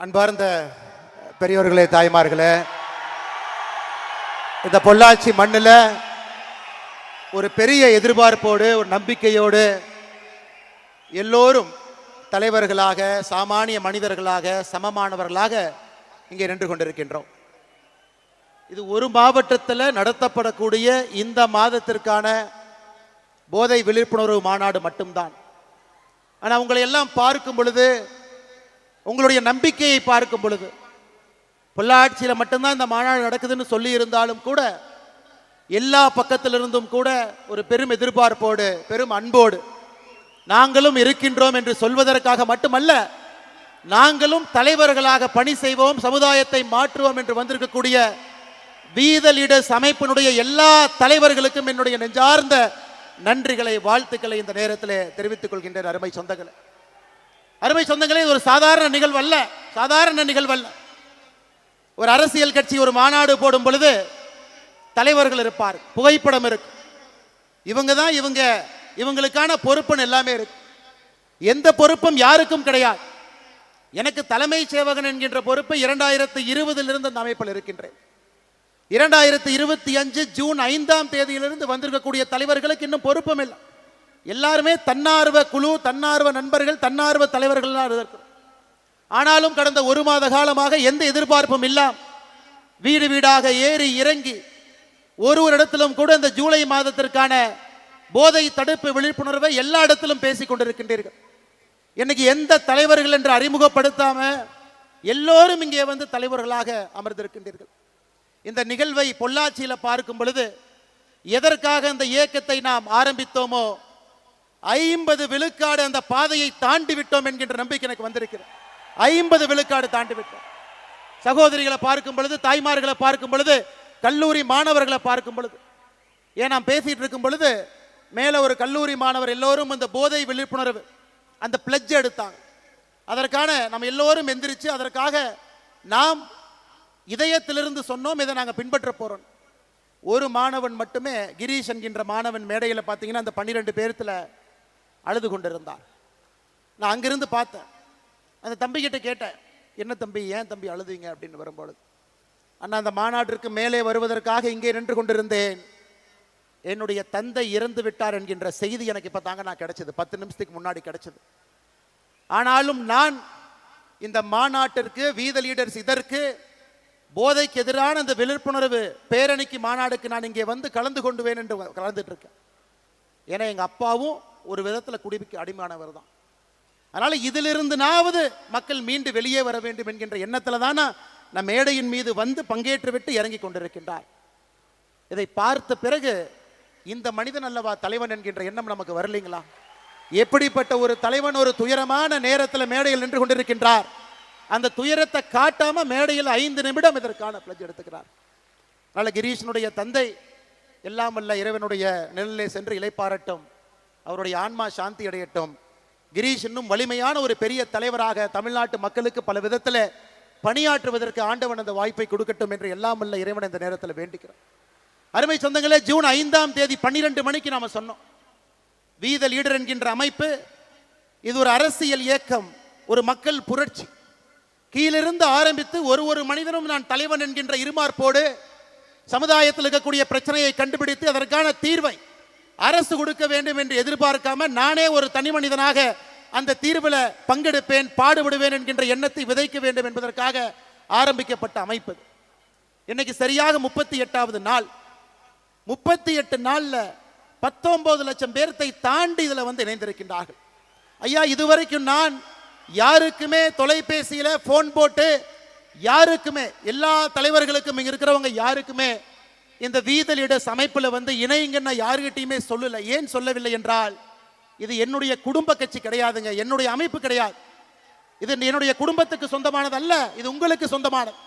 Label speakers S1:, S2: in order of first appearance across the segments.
S1: அன்பார்ந்த பெரியோர்களே, தாய்மார்களே, இந்த பொள்ளாச்சி மண்ணில் ஒரு பெரிய எதிர்பார்ப்போடு, ஒரு நம்பிக்கையோடு எல்லோரும் தலைவர்களாக, சாமானிய மனிதர்களாக, சமமானவர்களாக இங்கே நின்று கொண்டிருக்கின்றோம். இது ஒரு மாவட்டத்தில் நடத்தப்படக்கூடிய இந்த மாதத்திற்கான போதை விழிப்புணர்வு மாநாடு மட்டும்தான். ஆனால் உங்களை எல்லாம் பார்க்கும் பொழுது, உங்களுடைய நம்பிக்கையை பார்க்கும் பொழுது, பொள்ளாச்சியில் மட்டும்தான் இந்த மாநாடு நடக்குதுன்னு சொல்லி இருந்தாலும் கூட எல்லா பக்கத்திலிருந்தும் கூட ஒரு பெரும் எதிர்பார்ப்போடு, பெரும் அன்போடு நாங்களும் இருக்கின்றோம் என்று சொல்வதற்காக மட்டுமல்ல, நாங்களும் தலைவர்களாக பணி செய்வோம், சமுதாயத்தை மாற்றுவோம் என்று வந்திருக்கக்கூடிய வீத லீடர்ஸ் அமைப்பினுடைய எல்லா தலைவர்களுக்கும் என்னுடைய நெஞ்சார்ந்த நன்றிகளை, வாழ்த்துக்களை இந்த நேரத்தில் தெரிவித்துக் கொள்கின்றேன். அருமை சொந்தங்களே, அருமை சொந்தங்களே, இது ஒரு சாதாரண நிகழ்வல்ல, சாதாரண நிகழ்வல்ல. ஒரு அரசியல் கட்சி ஒரு மாநாடு போடும் பொழுது தலைவர்கள் இருப்பார், புகைப்படம் இருக்கு, இவங்க தான் இவங்களுக்கான பொறுப்புன்னு எல்லாமே இருக்கு. எந்த பொறுப்பும் யாருக்கும் கிடையாது. எனக்கு தலைமை சேவகன் என்கின்ற பொறுப்பு 2020 அந்த அமைப்பில் இருக்கின்றேன். 2025 ஜூன் 5ஆம் தேதியிலிருந்து வந்திருக்கக்கூடிய தலைவர்களுக்கு இன்னும் பொறுப்பும் இல்லை. எல்லாருமே தன்னார்வ குழு, தன்னார்வ நண்பர்கள், தன்னார்வ தலைவர்கள் இருக்கிறோம். ஆனாலும் கடந்த ஒரு மாத காலமாக எந்த எதிர்பார்ப்பும் இல்லாம வீடு வீடாக ஏறி இறங்கி ஒரு இடத்திலும் கூட இந்த ஜூலை மாதத்திற்கான போதை தடுப்பு விழிப்புணர்வை எல்லா இடத்திலும் பேசிக் கொண்டிருக்கின்றீர்கள். இன்னைக்கு எந்த தலைவர்கள் என்று அறிமுகப்படுத்தாம எல்லோரும் இங்கே வந்து தலைவர்களாக அமர்ந்திருக்கின்றீர்கள். இந்த நிகழ்வை பொள்ளாச்சியில் பார்க்கும் பொழுது எதற்காக இந்த இயக்கத்தை நாம் ஆரம்பித்தோமோ 50 விழுக்காடு அந்த பாதையை தாண்டி விட்டோம் என்கின்ற நம்பிக்கை எனக்கு வந்திருக்கிறது. 50 விழுக்காடு தாண்டி விட்டோம். சகோதரிகளை பார்க்கும் பொழுது, தாய்மார்களை பார்க்கும் பொழுது, கல்லூரி மாணவர்களை பார்க்கும் பொழுது, ஏன் நாம் பேசிட்டு இருக்கும் பொழுது மேலே ஒரு கல்லூரி மாணவர் எல்லோரும் அந்த போதை விழிப்புணர்வு அந்த பிளட்ஜ் எடுத்தாங்க. அதற்கான நம்ம எல்லோரும் எந்திரிச்சு அதற்காக நாம் இதயத்திலிருந்து சொன்னோம், இதை நாங்கள் பின்பற்ற போறோம். ஒரு மாணவன் மட்டுமே, கிரீஷ் என்கின்ற மாணவன் மேடையில் பார்த்தீங்கன்னா அந்த 12 பேர்த்துல அழுது கொண்டிருந்தார். நான் அங்கிருந்து பார்த்தேன். அந்த தம்பிக்கிட்ட கேட்டேன், என்ன தம்பி, ஏன் தம்பி அழுதுங்க அப்படின்னு வரும்பொழுது, அண்ணா அந்த மாநாட்டிற்கு மேலே வருவதற்காக இங்கே நின்று கொண்டிருந்தேன், என்னுடைய தந்தை இறந்து விட்டார் என்கின்ற செய்தி எனக்கு இப்போ தாங்க நான் கிடைச்சது, 10 நிமிஷத்துக்கு முன்னாடி கிடைச்சது. ஆனாலும் நான் இந்த மாநாட்டிற்கு, வீத லீடர்ஸ் இதற்கு போதைக்கு எதிரான அந்த விழிப்புணர்வு பேரணிக்கு, மாநாடுக்கு நான் இங்கே வந்து கலந்து கொண்டுவேன் என்று கலந்துட்டு இருக்கேன். ஏன்னா எங்கள் அப்பாவும் ஒரு விதத்தில் குடிமைக்கு அடிமையானவர் தான். அதனால் இதிலிருந்துனாவது மக்கள் மீண்டு வெளியே வர வேண்டும் என்கின்ற எண்ணத்தில் தான் நான் மேடையின் மீது வந்து பங்கேற்று விட்டு இறங்கி கொண்டிருக்கின்றார். இதை பார்த்த பிறகு இந்த மனிதன் அல்லவா தலைவன் என்கின்ற எண்ணம் நமக்கு வரலைங்களா? எப்படிப்பட்ட ஒரு தலைவன் ஒரு துயரமான நேரத்தில் மேடையில் நின்று கொண்டிருக்கின்றார். அந்த துயரத்தை காட்டாம மேடையில் 5 நிமிடம் இதற்கான பிளட்ஜ் எடுத்துக்கிறார். அதனால கிரீஷனுடைய தந்தை எல்லாம் வல்ல இறைவனுடைய நிழலிலே சென்று இளைப்பாறட்டும், அவருடைய ஆன்மா சாந்தி அடையட்டும். கிரீஷ் இன்னும் வலிமையான ஒரு பெரிய தலைவராக தமிழ்நாட்டு மக்களுக்கு பல விதத்தில் பணியாற்றுவதற்கு ஆண்டவன் அந்த வாய்ப்பை கொடுக்கட்டும் என்று எல்லாம் வல்ல இறைவன் இந்த நேரத்தில் வேண்டிக்கிறோம். அருமை சொந்தங்களே, ஜூன் 5ஆம் தேதி 12 மணிக்கு நாம சொன்னோம், வீத லீடர் என்கின்ற அமைப்பு இது ஒரு அரசியல் இயக்கம், ஒரு மக்கள் புரட்சி. கீழிருந்து ஆரம்பித்து ஒரு மனிதனும் நான் தலைவன் என்கின்ற இருமார்ப்போடு சமுதாயத்தில் இருக்கக்கூடிய பிரச்சனையை கண்டுபிடித்து அதற்கான தீர்வை அரசு கொடுக்க வேண்டும் என்று எதிர்பார்க்காம நானே ஒரு தனி மனிதனாக அந்த தீர்வில் பங்கெடுப்பேன், பாடுபடுவேன் என்கின்ற எண்ணத்தை விதைக்க வேண்டும் என்பதற்காக ஆரம்பிக்கப்பட்ட அமைப்பு. இன்னைக்கு சரியாக 38வது நாள். 38 நாள்ல 19 லட்சம் பேர்த்தை தாண்டி இதுல வந்து இணைந்திருக்கின்றார்கள். ஐயா, இதுவரைக்கும் நான் யாருக்குமே தொலைபேசியில போன் போட்டு யாருக்குமே, எல்லா தலைவர்களுக்கும் இங்க இருக்கிறவங்க யாருக்குமே இந்த வீத லீடர்ஸ் அமைப்புல வந்து இணைங்கன்னு யாருக்கிட்டையுமே சொல்லல. ஏன் சொல்லவில்லை என்றால், இது என்னுடைய குடும்ப கட்சி கிடையாதுங்க, என்னுடைய அமைப்பு கிடையாது, இது என்னுடைய குடும்பத்துக்கு சொந்தமானது அல்ல, இது உங்களுக்கு சொந்தமானது.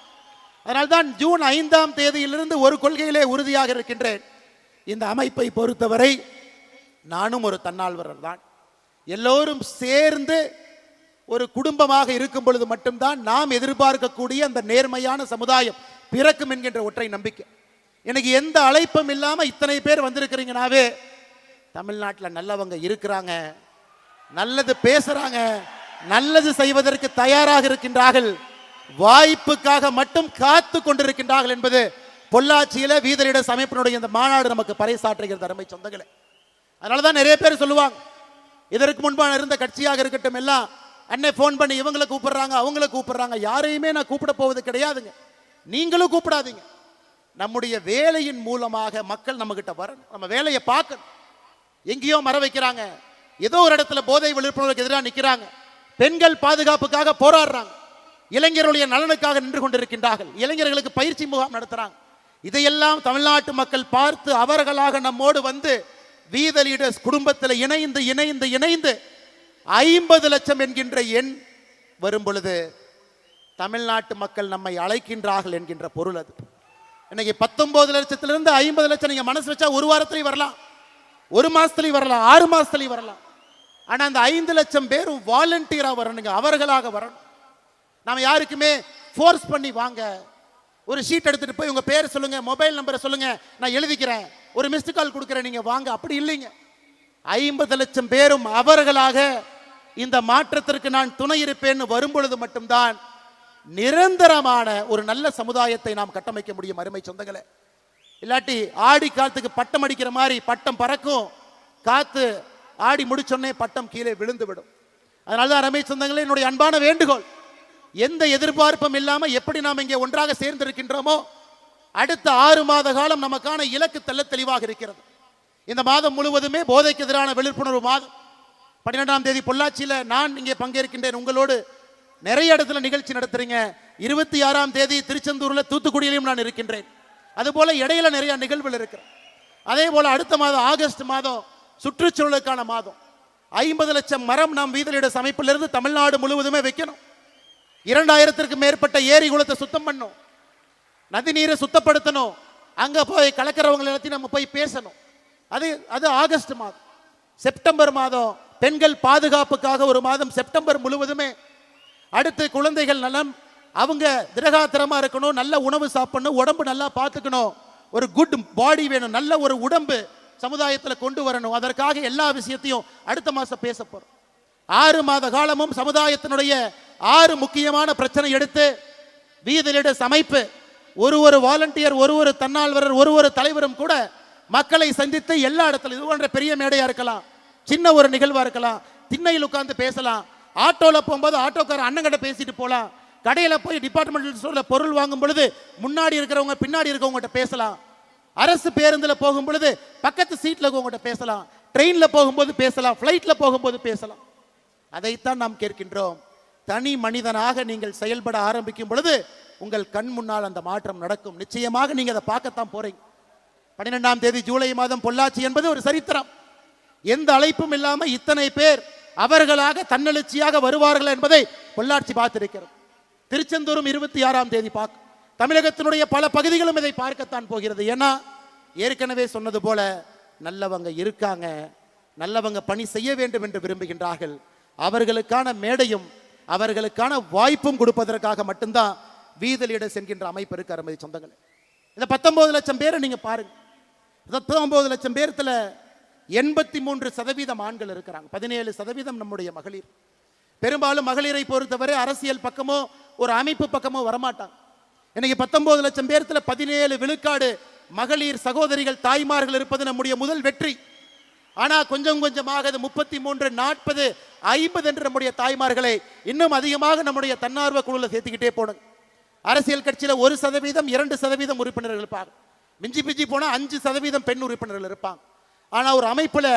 S1: அதனால்தான் ஜூன் 5ஆம் தேதியிலிருந்து ஒரு கொள்கையிலே உறுதியாக இருக்கின்றேன். இந்த அமைப்பை பொறுத்தவரை நானும் ஒரு தன்னார்வலர் தான். எல்லோரும் சேர்ந்து ஒரு குடும்பமாக இருக்கும் பொழுது மட்டும்தான் நாம் எதிர்பார்க்கக்கூடிய அந்த நேர்மையான சமுதாயம் பிறக்கும் என்கின்ற ஒற்றை நம்பிக்கை. எனக்கு எந்த அழைப்பும் இல்லாம இத்தனை பேர் வந்திருக்கிறீங்கனாவே தமிழ்நாட்டில் நல்லவங்க இருக்கிறாங்க, நல்லது பேசுறாங்க, நல்லது செய்வதற்கு தயாராக இருக்கின்றார்கள். வாய்ப்புக்காக மட்டும் காத்து கொண்டிருக்கின்றார்கள் என்பது பொள்ளாச்சியில வீதலிட அமைப்பினுடைய இந்த மாநாடு நமக்கு பறைசாற்றுகிறது அருமை சொந்தங்களே. அதனாலதான் நிறைய பேர் சொல்லுவாங்க, இதற்கு முன்பான இருந்த கட்சியாக இருக்கட்டும் எல்லாம் அன்னை போன் பண்ணி இவங்களை கூப்பிடுறாங்க அவங்களை கூப்பிடுறாங்க. யாரையுமே நான் கூப்பிட போவது கிடையாதுங்க. நீங்களும் கூப்பிடாதீங்க. நம்முடைய வேலையின் மூலமாக மக்கள் நம்ம கிட்ட வரணும். நம்ம வேலையை பார்க்கணும். எங்கேயோ மர வைக்கிறாங்க, ஏதோ ஒரு இடத்துல போதை விழிப்புணர்வுக்கு எதிராக நிற்கிறாங்க, பெண்கள் பாதுகாப்புக்காக போராடுறாங்க, இளைஞர்களுடைய நலனுக்காக நின்று கொண்டிருக்கின்றார்கள், இளைஞர்களுக்கு பயிற்சி முகாம் நடத்துறாங்க. இதையெல்லாம் தமிழ்நாட்டு மக்கள் பார்த்து அவர்களாக நம்மோடு வந்து வீத லீடர்ஸ் குடும்பத்தில் இணைந்து இணைந்து இணைந்து 50 லட்சம் என்கின்ற எண் வரும் பொழுது தமிழ்நாட்டு மக்கள் நம்மை அழைக்கின்றார்கள் என்கின்ற பொருள் அது. இன்னைக்கு 19 லட்சத்திலிருந்து 50 லட்சம் நீங்க மனசு வச்சா ஒரு வாரத்திலையும் வரலாம், ஒரு மாசத்துலையும் வரலாம், 6 மாசத்துலையும் வரலாம். ஆனா அந்த 5 லட்சம் பேரும் வாலண்டியரா வரணுங்க, அவர்களாக வரணும். நாம யாருக்குமே ஃபோர்ஸ் பண்ணி வாங்க, ஒரு ஷீட் எடுத்துட்டு போய் உங்க பேர் சொல்லுங்க, மொபைல் நம்பரை சொல்லுங்க, நான் எழுதிக்கிறேன், ஒரு மிஸ்டு கால் கொடுக்குறேன், நீங்க வாங்க, அப்படி இல்லைங்க. 50 லட்சம் பேரும் அவர்களாக இந்த மாற்றத்திற்கு நான் துணை இருப்பேன்னு வரும்பொழுது மட்டும்தான் நிரந்தரமான ஒரு நல்ல சமுதாயத்தை நாம் கட்டமைக்க முடியும் அருமை சொந்தங்களே. இல்லாட்டி ஆடி காலத்துக்கு பட்டம் அடிக்கிற மாதிரி பட்டம் பறக்கும், காத்து ஆடி முடிச்சோன்னே பட்டம் கீழே விழுந்து விடும். அதனாலதான் அருமை சொந்தங்களே, என்னுடைய அன்பான வேண்டுகோள், எந்த எதிர்பார்ப்பும் இல்லாம எப்படி நாம் இங்கே ஒன்றாக சேர்ந்திருக்கின்றோமோ அடுத்த 6 மாத காலம் நமக்கான இலக்கு தெளிவாக இருக்கிறது. இந்த மாதம் முழுவதுமே போதைக்கு எதிரான விழிப்புணர்வு மாதம். 12ஆம் தேதி பொள்ளாச்சியில நான் இங்கே பங்கேற்கின்றேன், உங்களோடு நிறைய இடத்துல நிகழ்ச்சி நடத்துறீங்க. 26ஆம் தேதி திருச்செந்தூர்ல தூத்துக்குடியிலும் நான் இருக்கின்றேன். அதுபோல இடையில நிறைய நிகழ்வுகள் இருக்கு. அதே போல அடுத்த மாதம் ஆகஸ்ட் மாதம் சுற்றுச்சூழலுக்கான மாதம். 50 லட்சம் மரம் நாம் வீதலிட அமைப்பிலிருந்து தமிழ்நாடு முழுவதுமே வைக்கணும். 2000ற்கு மேற்பட்ட ஏரி குளத்தை சுத்தம் பண்ணும், நதி நீரை சுத்தப்படுத்தணும், அங்க போய் கலக்கிறவங்க எல்லாத்தையும் நம்ம போய் பேசணும். அது ஆகஸ்ட் மாதம். செப்டம்பர் மாதம் பெண்கள் பாதுகாப்புக்காக ஒரு மாதம், செப்டம்பர் முழுவதுமே. அடுத்து குழந்தைகள் நலம், அவங்க திரகாத்திரமா இருக்கணும், நல்ல உணவு சாப்பிடணும், உடம்பு நல்லா பார்த்துக்கணும், ஒரு குட் பாடி வேணும், நல்ல ஒரு உடம்பு சமுதாயத்தில் கொண்டு வரணும். அதற்காக எல்லா விஷயத்தையும் அடுத்த மாசம் பேச போறோம். 6 மாத காலமும் சமுதாயத்தினுடைய 6 முக்கியமான பிரச்சனை எடுத்து வீதலிட அமைப்பு ஒரு வாலண்டியர், ஒரு தன்னால்வரர், ஒரு தலைவரும் கூட மக்களை சந்தித்து எல்லா இடத்துல, இது போன்ற பெரிய மேடையா இருக்கலாம், சின்ன ஒரு நிகழ்வா இருக்கலாம், திண்ணையில் உட்கார்ந்து பேசலாம், ஆட்டோல போகும்போது ஆட்டோக்கார அண்ணங்கிட்ட பேசிட்டு போலாம், கடையில போய் டிபார்ட்மெண்டல் ஸ்டோர்ல பொருள் வாங்கும் பொழுது முன்னாடி இருக்கிறவங்க பின்னாடி இருக்கவங்ககிட்ட பேசலாம், அரசு பேருந்துல போகும் பொழுது பக்கத்து சீட்ல இருக்கவங்ககிட்ட பேசலாம், ட்ரெயின்ல போகும்போது பேசலாம், ஃபிளைட்ல போகும்போது பேசலாம். அதைத்தான் நாம் கேட்கின்றோம். தனி மனிதனாக நீங்கள் செயல்பட ஆரம்பிக்கும் பொழுது உங்கள் கண் முன்னால் அந்த மாற்றம் நடக்கும். நிச்சயமாக நீங்க அதை பார்க்கத்தான் போறீங்க. 12ஆம் தேதி ஜூலை மாதம் பொள்ளாச்சி என்பது ஒரு சரித்திரம். எந்த அழைப்பும் இல்லாம இத்தனை பேர் அவர்களாக தன்னெழுச்சியாக வருவார்கள் என்பதை பொள்ளாச்சி பார்த்திருக்கிறோம். திருச்செந்தூரும் 26ஆம் தேதி பார்க்கும். தமிழகத்தினுடைய பல பகுதிகளும் இதை பார்க்கத்தான் போகிறது. ஏன்னா ஏற்கனவே சொன்னது போல நல்லவங்க இருக்காங்க, நல்லவங்க பணி செய்ய வேண்டும் என்று விரும்புகின்றார்கள். அவர்களுக்கான மேடையும் அவர்களுக்கான வாய்ப்பும் கொடுப்பதற்காக மட்டும்தான் வீதலிடஸ் என்கின்ற அமைப்பு இருக்கு அருமை சொந்தங்களே. இந்த 19 லட்சம் பேரை நீங்க பாருங்க. 19 லட்சம் பேர்த்துல 83% ஆண்கள் இருக்கிறாங்க, 17% நம்முடைய மகளிர். பெரும்பாலும் மகளிரை பொறுத்தவரை அரசியல் பக்கமோ ஒரு அமைப்பு பக்கமோ வரமாட்டாங்க. இன்னைக்கு 19 லட்சம் பேர்த்துல 17 விழுக்காடு மகளிர் சகோதரிகள் தாய்மார்கள் இருப்பது நம்முடைய முதல் வெற்றி. ஆனா கொஞ்சம் கொஞ்சமாக 33, 40, 50 என்று நம்முடைய தாய்மார்களை இன்னும் அதிகமாக நம்முடைய தன்னார்வ குழுவில் சேர்த்துக்கிட்டே போனோம். அரசியல் கட்சியில 1%, 2% உறுப்பினர்கள் இருப்பாங்க, மிஞ்சி பிஞ்சி போனா 5% பெண் உறுப்பினர்கள் இருப்பாங்க. ஆனா ஒரு அமைப்புல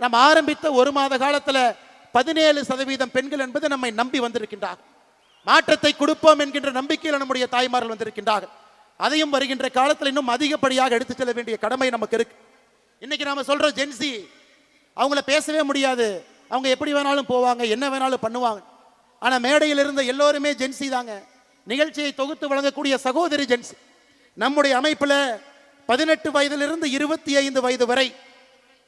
S1: நம்ம ஆரம்பித்த 1 மாத காலத்துல 17% பெண்கள் என்பது நம்மை நம்பி வந்திருக்கின்றார்கள். மாற்றத்தை கொடுப்போம் என்கின்ற நம்பிக்கையில் நம்முடைய தாய்மார்கள் வந்திருக்கின்றார்கள். அதையும் வருகின்ற காலத்தில் இன்னும் அதிகப்படியாக எடுத்து செல்ல வேண்டிய கடமை நமக்கு இருக்கு. இன்னைக்கு நாம சொல்ற ஜென்சி, அவங்கள பேசவே முடியாது, அவங்க எப்படி வேணாலும் போவாங்க, என்ன வேணாலும் பண்ணுவாங்க. ஆனா மேடையில் இருந்த எல்லோருமே ஜென்சி தாங்க. நிகழ்ச்சியை தொகுத்து வழங்கக்கூடிய சகோதரி ஜென்சி. நம்முடைய அமைப்புல 18 வயதிலிருந்து 25 வயது வரை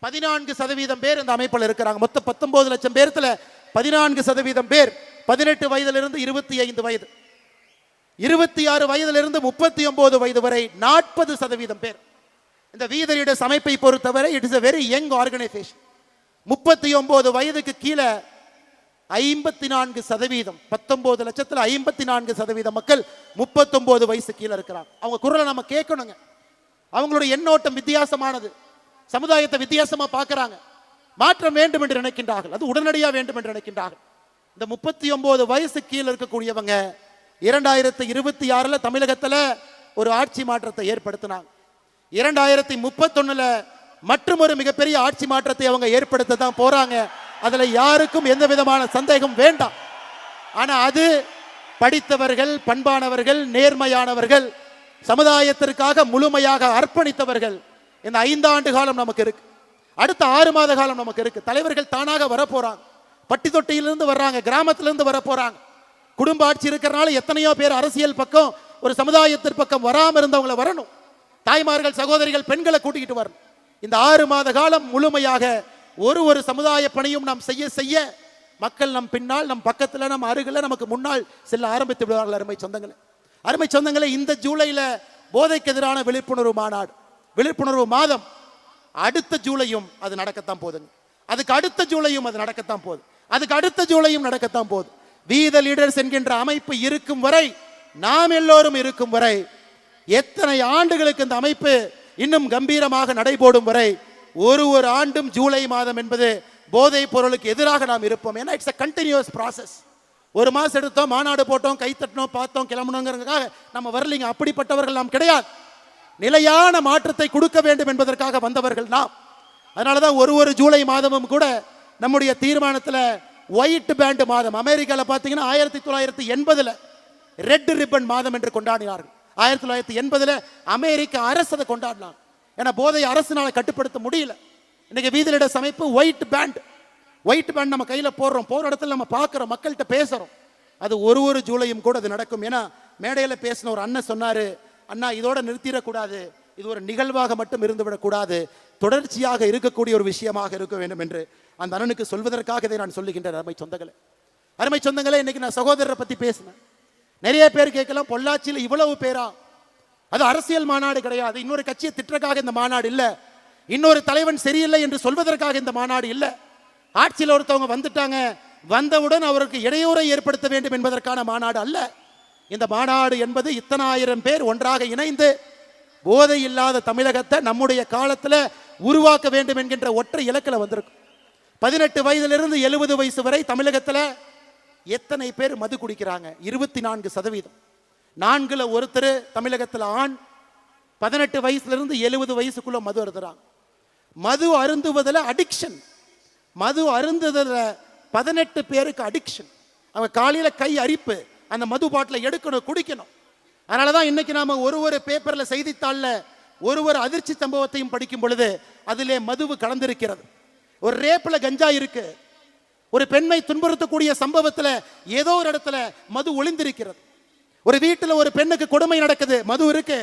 S1: 14% பேர் இந்த அமைப்பில் இருக்கிறாங்க. மொத்தம் 19 லட்சம் பேர்த்துல 14% பேர் 18 வயதிலிருந்து 25 வயது, 26 வயதிலிருந்து 39 வயது வரை 40% பேர். இந்த வீதலிடஸ் அமைப்பை பொறுத்தவரை it is a very young organization. 39 வயதுக்கு கீழே 54%, 19 லட்சத்துல 54% மக்கள் 39 வயசு கீழே இருக்கிறாங்க. அவங்க குரலை நம்ம கேட்கணுங்க. அவங்களுடைய எண்ணோட்டம் வித்தியாசமானது. சமுதாயத்தை வித்தியாசமா பார்க்கறாங்க. மாற்றம் வேண்டும் என்று நினைக்கின்றார்கள். அது உடனடியாக வேண்டும் என்று நினைக்கின்றார்கள். இந்த 39 வயசு கீழே இருக்கக்கூடியவங்க 2026 தமிழகத்துல ஒரு ஆட்சி மாற்றத்தை ஏற்படுத்தினாங்க. 2031 மற்றும் ஒரு மிகப்பெரிய ஆட்சி மாற்றத்தை அவங்க ஏற்படுத்த தான் போறாங்க. அதுல யாருக்கும் எந்த விதமான சந்தேகம் வேண்டாம். ஆனா அது படித்தவர்கள், பண்பானவர்கள், நேர்மையானவர்கள், சமுதாயத்திற்காக முழுமையாக அர்ப்பணித்தவர்கள். இந்த 5 ஆண்டு காலம் நமக்கு இருக்கு. அடுத்த 6 மாத காலம் நமக்கு இருக்கு. தலைவர்கள் தானாக வர போறாங்க. பட்டி தொட்டியிலிருந்து வர்றாங்க, கிராமத்திலிருந்து வர போறாங்க. குடும்ப ஆட்சி இருக்கிறனால எத்தனையோ பேர் அரசியல் பக்கம், ஒரு சமுதாயத்தின் பக்கம் வராம இருந்தவங்களை வரணும். தாய்மார்கள், சகோதரிகள், பெண்களை கூட்டிக்கிட்டு வரணும். இந்த 6 மாத காலம் முழுமையாக ஒரு சமுதாய பணியும் நாம் செய்ய செய்ய மக்கள் நம் பின்னால், நம் பக்கத்தில், நம் அருகில், நமக்கு முன்னால் செல்ல ஆரம்பித்து விடுவார்கள். அருமை சொந்தங்களே, இந்த ஜூலைல போதைக்கு எதிரான விழிப்புணர்வு மாநாடு, விழிப்புணர்வு மாதம். அடுத்த ஜூலையும் அது நடக்கத்தான் போகுதுங்க. அதுக்கு அடுத்த ஜூலையும் அது நடக்கத்தான் போகுது. அதுக்கு அடுத்த ஜூலையும் நடக்கத்தான் போகுது. வி த லீடர்ஸ் என்கின்ற அமைப்பு இருக்கும் வரை, நாம் எல்லோரும் இருக்கும் வரை, எத்தனை ஆண்டுகளுக்கு இந்த அமைப்பு இன்னும் கம்பீரமாக நடைபோடும் வரை, ஒரு ஆண்டும் ஜூலை மாதம் என்பது போதைப் பொருளுக்கு எதிராக நாம் இருப்போம். ஏன்னா இட்ஸ் a continuous process. ஒரு மாசம் எடுத்தோம், மாநாடு போட்டோம், கை தட்டினோம், பார்த்தோம், கிளம்பணுங்கிறதுக்காக நம்ம வரலீங்க. அப்படிப்பட்டவர்கள் நாம் கிடையாது. நிலையான மாற்றத்தை கொடுக்க வேண்டும் என்பதற்காக வந்தவர்கள் நாம். அதனாலதான் ஒரு ஜூலை மாதமும் கூட நம்முடைய தீர்மானத்தில் ஒயிட் பேண்ட் மாதம். அமெரிக்காவில் பார்த்தீங்கன்னா 1980 ரெட் ரிப்பன் மாதம் என்று கொண்டாடினார்கள். 1980 அமெரிக்க அரசு அதை கொண்டாடினாங்க. ஏன்னா போதை அரசினால கட்டுப்படுத்த முடியல. இன்னைக்கு வீதி லீடர்ஸ் அமைப்பு ஒயிட் பேண்ட் நம்ம கையில் போடுறோம், போற இடத்துல நம்ம பார்க்குறோம், மக்கள்கிட்ட பேசுறோம். அது ஒரு ஜூலையும் கூட அது நடக்கும். ஏன்னா மேடையில் பேசின ஒரு அண்ணன் சொன்னாரு, அண்ணா இதோட நிறுத்திடக்கூடாது, இது ஒரு நிகழ்வாக மட்டும் இருந்துவிடக்கூடாது, தொடர்ச்சியாக இருக்கக்கூடிய ஒரு விஷயமாக இருக்க வேண்டும் என்று அந்த அண்ணனுக்கு சொல்வதற்காக இதை நான் சொல்லுகின்றேன். அருமை சொந்தங்களே, இன்னைக்கு நான் சகோதரரை பத்தி பேசினேன். நிறைய பேர் கேட்கலாம், பொள்ளாச்சியில் இவ்வளவு பேரா? அது அரசியல் மாநாடு கிடையாது. இன்னொரு கட்சியை திட்டக்காக இந்த மாநாடு இல்ல. இன்னொரு தலைவன் சரியில்லை என்று சொல்வதற்காக இந்த மாநாடு இல்ல. ஆட்சியில் ஒருத்தவங்க வந்துட்டாங்க, வந்தவுடன் அவருக்கு இடையூறை ஏற்படுத்த வேண்டும் என்பதற்கான மாநாடு அல்ல. இந்த மாநாடு என்பது இத்தனை ஆயிரம் பேர் ஒன்றாக இணைந்து போதை இல்லாத தமிழகத்தை நம்முடைய காலத்தில் உருவாக்க வேண்டும் என்கின்ற ஒற்றை இலக்கில் வந்திருக்கும். 18 வயதிலிருந்து 70 வயசு வரை தமிழகத்தில் எத்தனை பேர் மது குடிக்கிறாங்க? 24%. 4ல் ஒருத்தர் தமிழகத்தில் ஆண் 18 வயசுலேருந்து 70 வயசுக்குள்ள மது அருந்துறாங்க. மது அருந்துவதில் அடிக்ஷன், மது அருந்துவதில் 18 பேருக்கு அடிக்ஷன். அவங்க காலையில் கை அரிப்பு, அந்த மது பாட்டில் எடுக்கணும், குடிக்கணும். அதனால தான் இன்னைக்கு நாம ஒரு பேப்பரில், செய்தித்தாளில் ஒரு அதிர்ச்சி சம்பவத்தையும் படிக்கும் பொழுது அதிலே மதுவு கலந்திருக்கிறது. ஒரு ரேப்பில் கஞ்சா இருக்கு, ஒரு பெண்ணை துன்புறுத்தக்கூடிய சம்பவத்தில் ஏதோ ஒரு இடத்துல மது ஒளிந்திருக்கிறது. ஒரு வீட்டில் ஒரு பெண்ணுக்கு கொடுமை நடக்குது, மது இருக்கு.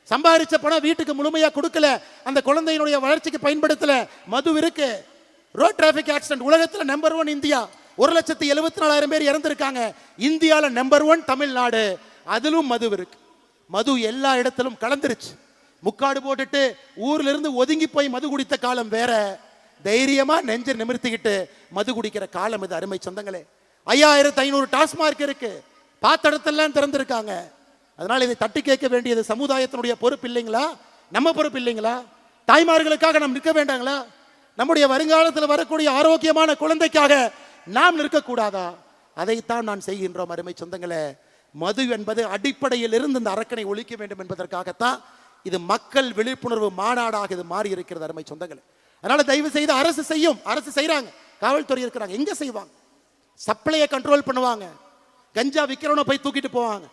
S1: சம்பாதிச்ச பணம் வீட்டுக்கு முழுமையா கொடுக்கல, அந்த குழந்தையினுடைய வளர்ச்சிக்கு பயன்படுத்தல, மது இருக்கு. ரோட் டிராபிக் ஆக்சிடென்ட் உலகத்தில் நம்பர் 1 இந்தியா, 1,74,000 பேர் இறந்திருக்காங்க. இந்தியாவில் நம்பர் 1 தமிழ்நாடு, அதிலும் மது இருக்கு. மது எல்லா இடத்திலும் கலந்துருச்சு. முக்காடு போட்டுட்டு ஊர்ல இருந்து ஒதுங்கி போய் மது குடித்த காலம் வேற, தைரியமா நெஞ்சை நிமிர்த்திக்கிட்டு மது குடிக்கிற காலம் இது. அருமை சொந்தங்களே, 5500 டாஸ்மார்க் இருக்கு, பார்த்த இடத்தெல்லாம் திறந்திருக்காங்க. அதனால இதை தட்டி கேட்க வேண்டியது சமுதாயத்தினுடைய பொறுப்பு இல்லைங்களா? நம்ம பொறுப்பு இல்லைங்களா? தாய்மார்களுக்காக நாம் நிற்க வேண்டாங்களா? நம்முடைய வருங்காலத்தில் வரக்கூடிய ஆரோக்கியமான குழந்தைக்காக நாம் நிற்கக்கூடாதா? அதைத்தான் நான் செய்கின்றோம். அருமை சொந்தங்களே, மது என்பது அடிப்படையில் இருந்து இந்த அரக்கனை ஒழிக்க வேண்டும் என்பதற்காகத்தான் இது மக்கள் விழிப்புணர்வு மாநாடாக இது மாறி இருக்கிறது. அருமை சொந்தங்களே, அதனால தயவு செய்து அரசு செய்யும், அரசு செய்யறாங்க, காவல்துறை இருக்கிறாங்க, எங்க செய்வாங்க? சப்ளையை கண்ட்ரோல் பண்ணுவாங்க, கஞ்சா விற்கிறவனை போய் தூக்கிட்டு போவாங்க.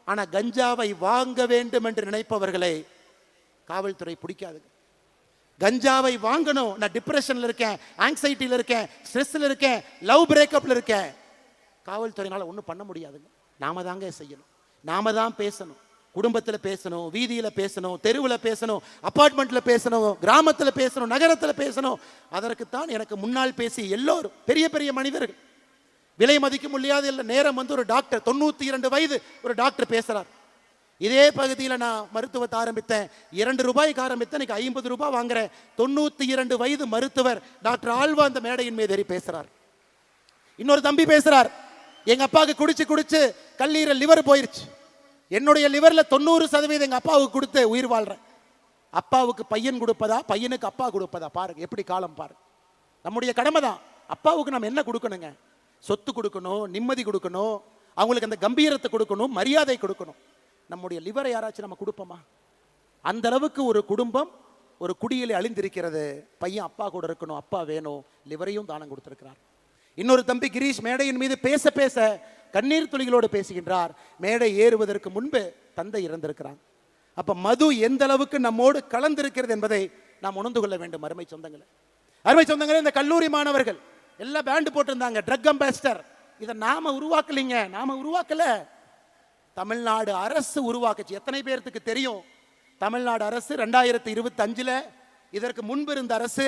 S1: ஆனா கஞ்சாவை வாங்க வேண்டும் என்று நினைப்பவர்களை காவல்துறை பிடிக்காது. கஞ்சாவை வாங்கணும், நான் டிப்ரெஷன்ல இருக்கேன், ஆங்ஸைட்டியில் இருக்கேன், ஸ்ட்ரெஸ்ல இருக்கேன், லவ் பிரேக்கப்ல இருக்கேன், காவல்துறையினால ஒன்றும் பண்ண முடியாதுங்க. நாம தாங்க செய்யணும், நாம தான் பேசணும். குடும்பத்தில் பேசணும், வீதியில் பேசணும், தெருவில் பேசணும், அப்பார்ட்மெண்ட்ல பேசணும், கிராமத்தில் பேசணும், நகரத்தில் பேசணும். அதற்குத்தான் எனக்கு முன்னால் பேசி எல்லோரும் பெரிய பெரிய மனிதர்கள், விலை மதிக்க முடியாது இல்லை. நேரம் ஒரு டாக்டர் 92 வயது ஒரு டாக்டர் பேசுறார். இதே பகுதியில் நான் மருத்துவத்தை ஆரம்பித்தேன், 2 ரூபாய்க்கு ஆரம்பித்தேன், இன்னைக்கு 50 ரூபாய் வாங்குறேன். 92 வயது மருத்துவர் டாக்டர் ஆழ்வா அந்த மேடையின் மீது ஏறி பேசுறார். இன்னொரு தம்பி பேசுறார், எங்க அப்பாவுக்கு குடிச்சு குடிச்சு கல்லீரல் லிவர் போயிருச்சு, என்னுடைய லிவர்ல 90% எங்க அப்பாவுக்கு கொடுத்து உயிர் வாழ்றேன். அப்பாவுக்கு பையன் கொடுப்பதா, பையனுக்கு அப்பா கொடுப்பதா? பாருங்க எப்படி காலம் பாருங்க. நம்முடைய கடமை தான். அப்பாவுக்கு நம்ம என்ன கொடுக்கணுங்க? சொத்து கொடுக்கணும், நிம்மதி கொடுக்கணும், அவங்களுக்கு அந்த கம்பீரத்தை கொடுக்கணும், மரியாதை கொடுக்கணும். நம்முடைய லிவரை யாராச்சும் நம்ம கொடுப்போமா? அந்த அளவுக்கு ஒரு குடும்பம் ஒரு குடியிலே அழிந்திருக்கிறது. பையன் அப்பா கூட இருக்கணும், அப்பா வேணும், லிவரையும் தானம் கொடுத்திருக்கிறார். இன்னொரு தம்பி கிரீஷ் மேடையின் மீது பேச பேச கண்ணீர் துளிகளோடு பேசுகின்றார். மேடை ஏறுவதற்கு முன்பு தந்தை இறந்திருக்கிறாங்க. அப்ப மது எந்த அளவுக்கு நம்மோடு கலந்திருக்கிறது என்பதை நாம் உணர்ந்து கொள்ள வேண்டும். அருமை சொந்தங்களே, அருமை சொந்தங்களே, இந்த கல்லூரி மாணவர்கள் எல்லாம் பேண்ட் போட்டிருந்தாங்க, ட்ரக் அம்பாசிடர். இதை நாம உருவாக்கலீங்க, நாம உருவாக்கல, தமிழ்நாடு அரசு உருவாக்குச்சு. எத்தனை பேருக்கு தெரியும்? தமிழ்நாடு அரசு 2025 இதற்கு முன்பு இருந்த அரசு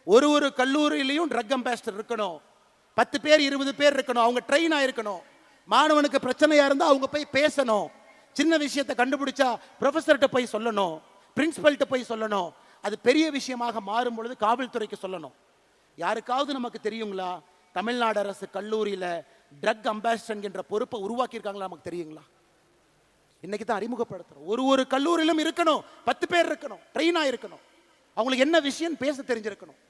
S1: ஒரு கல்லூரியிலையும் ட்ரக் அம்பாசிடர் இருக்கணும், 10 பேர் 20 பேர் இருக்கணும், அவங்க ட்ரெயின் ஆயிருக்கணும். மாணவனுக்கு பிரச்சனையா இருந்தா அவங்க போய் பேசணும், சின்ன விஷயத்தை கண்டுபிடிச்சா ப்ரொஃபஸர்கிட்ட போய் சொல்லணும், பிரின்சிபல்கிட்ட போய் சொல்லணும். அது பெரிய விஷயமாக மாறும் பொழுது காவல்துறைக்கு சொல்லணும். யாருக்காவது நமக்கு தெரியுங்களா தமிழ்நாடு அரசு கல்லூரியில ட்ரக் அம்பாசிடர் என்ற பொறுப்பை உருவாக்கி இருக்காங்களா? நமக்கு தெரியுங்களா? இன்னைக்கு தான் அறிமுகப்படுத்துறோம். ஒரு கல்லூரியிலும் இருக்கணும், 10 பேர் இருக்கணும், ட்ரெயினா இருக்கணும், அவங்களுக்கு என்ன விஷயம் பேச தெரிஞ்சிருக்கணும்.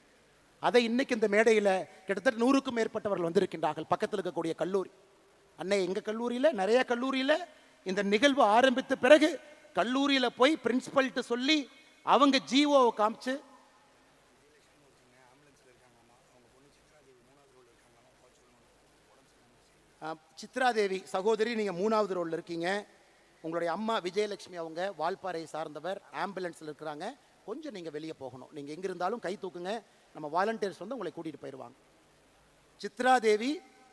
S1: அதை இன்னைக்கு இந்த மேடையில் கிட்டத்தட்ட 100க்கும் மேற்பட்டவர்கள் வந்திருக்கின்றார்கள். பக்கத்தில் இருக்கக்கூடிய கல்லூரி அன்னை, எங்க கல்லூரியில் நிறைய கல்லூரியில் இந்த நிகழ்வு ஆரம்பித்த பிறகு கல்லூரியில் போய் பிரின்சிபல்கிட்ட சொல்லி அவங்க ஜிஓவை காமிச்சு, சித்ராதேவி சகோதரி நீங்க 3வது ரோல்ல இருக்கீங்க, உங்களுடைய அம்மா விஜயலட்சுமி அவங்க வால்பாறையை சார்ந்தவர், ஆம்புலன்ஸ்ல இருக்கிறாங்க, கொஞ்சம் நீங்க வெளியே போகணும். நீங்க எங்க இருந்தாலும் கை தூக்குங்க, நம்ம வாலண்டியர்ஸ் வந்து உங்களை கூட்டிட்டு போயிடுவாங்க. சித்ராதேவி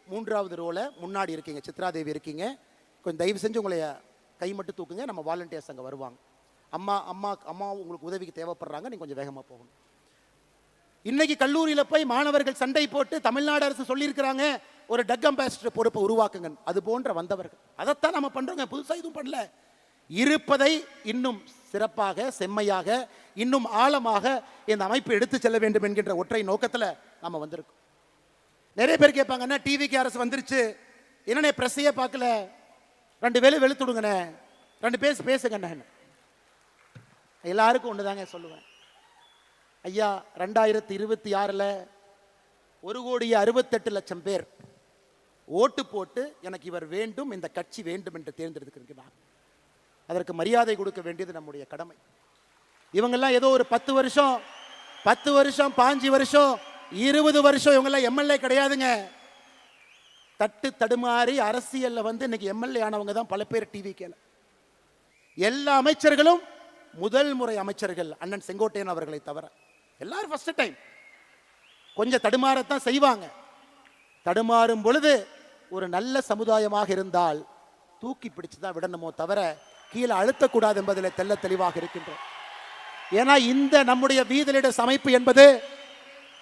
S1: 3வது ரோல முன்னாடி இருக்கீங்க, சித்ராதேவி இருக்கீங்க, கொஞ்சம் தயவு செஞ்சு உங்களை கை மட்டும் தூக்குங்க, நம்ம வாலண்டியர்ஸ் அங்கே வருவாங்க. அம்மா அம்மா அம்மா உங்களுக்கு உதவிக்கு தேவைப்படுறாங்க, நீங்க கொஞ்சம் வேகமாக போகணும். இன்னைக்கு கல்லூரியில் போய் மாணவர்கள் சண்டை போட்டு தமிழ்நாடு அரசு சொல்லியிருக்கிறாங்க ஒரு ட்ரக் அம்பாசிடர் பொறுப்பை உருவாக்குங்க. அது போன்ற வந்தவர்கள் அதைத்தான் நம்ம பண்றோங்க, புதுசாக எதுவும் பண்ணல. இருப்பதை இன்னும் சிறப்பாக, செம்மையாக, இன்னும் ஆழமாக இந்த அமைப்பு எடுத்து செல்ல வேண்டும் என்கின்ற ஒற்றை நோக்கத்தில் நம்ம வந்திருக்கோம். நிறைய பேர் கேட்பாங்க, என்ன டிவிக்கு அரசு வந்துருச்சு, என்னன்னே பிரஸ்ஸையே பார்க்கல, 2 வேலை வெளுத்துடுங்கண்ணே, 2 பேசுங்கண்ணே. எல்லாருக்கும் ஒன்று தாங்க சொல்லுவேன், ஐயா 2026 1,68,00,000 பேர் ஓட்டு போட்டு எனக்கு இவர் வேண்டும், இந்த கட்சி வேண்டும் என்று தேர்ந்தெடுத்திருக்கிறார். அதற்கு மரியாதை கொடுக்க வேண்டியது நம்முடைய கடமை. இவங்கெல்லாம் ஏதோ ஒரு 10 வருஷம் 5 வருஷம் 20 வருஷம் இவங்கெல்லாம் எம்எல்ஏ கிடையாதுங்க. தட்டு தடுமாறி அரசியல்ல வந்து இன்னைக்கு எம்எல்ஏ ஆனவங்க தான் பல பேர். டிவிக்கேல எல்லா அமைச்சர்களும் முதல் முறை அமைச்சர்கள் அண்ணன் செங்கோட்டையன் அவர்களை தவிர எல்லாரும் ஃபர்ஸ்ட் டைம். கொஞ்சம் தடுமாறத்தான் செய்வாங்க. தடுமாறும் பொழுது ஒரு நல்ல சமுதாயமாக இருந்தால் தூக்கி பிடிச்சுதான் விடணுமோ தவிர கீழே அழுத்தக்கூடாது என்பதில் தெல்ல தெளிவாக இருக்கின்றோம். ஏன்னா இந்த நம்முடைய வீதலிட அமைப்பு என்பது,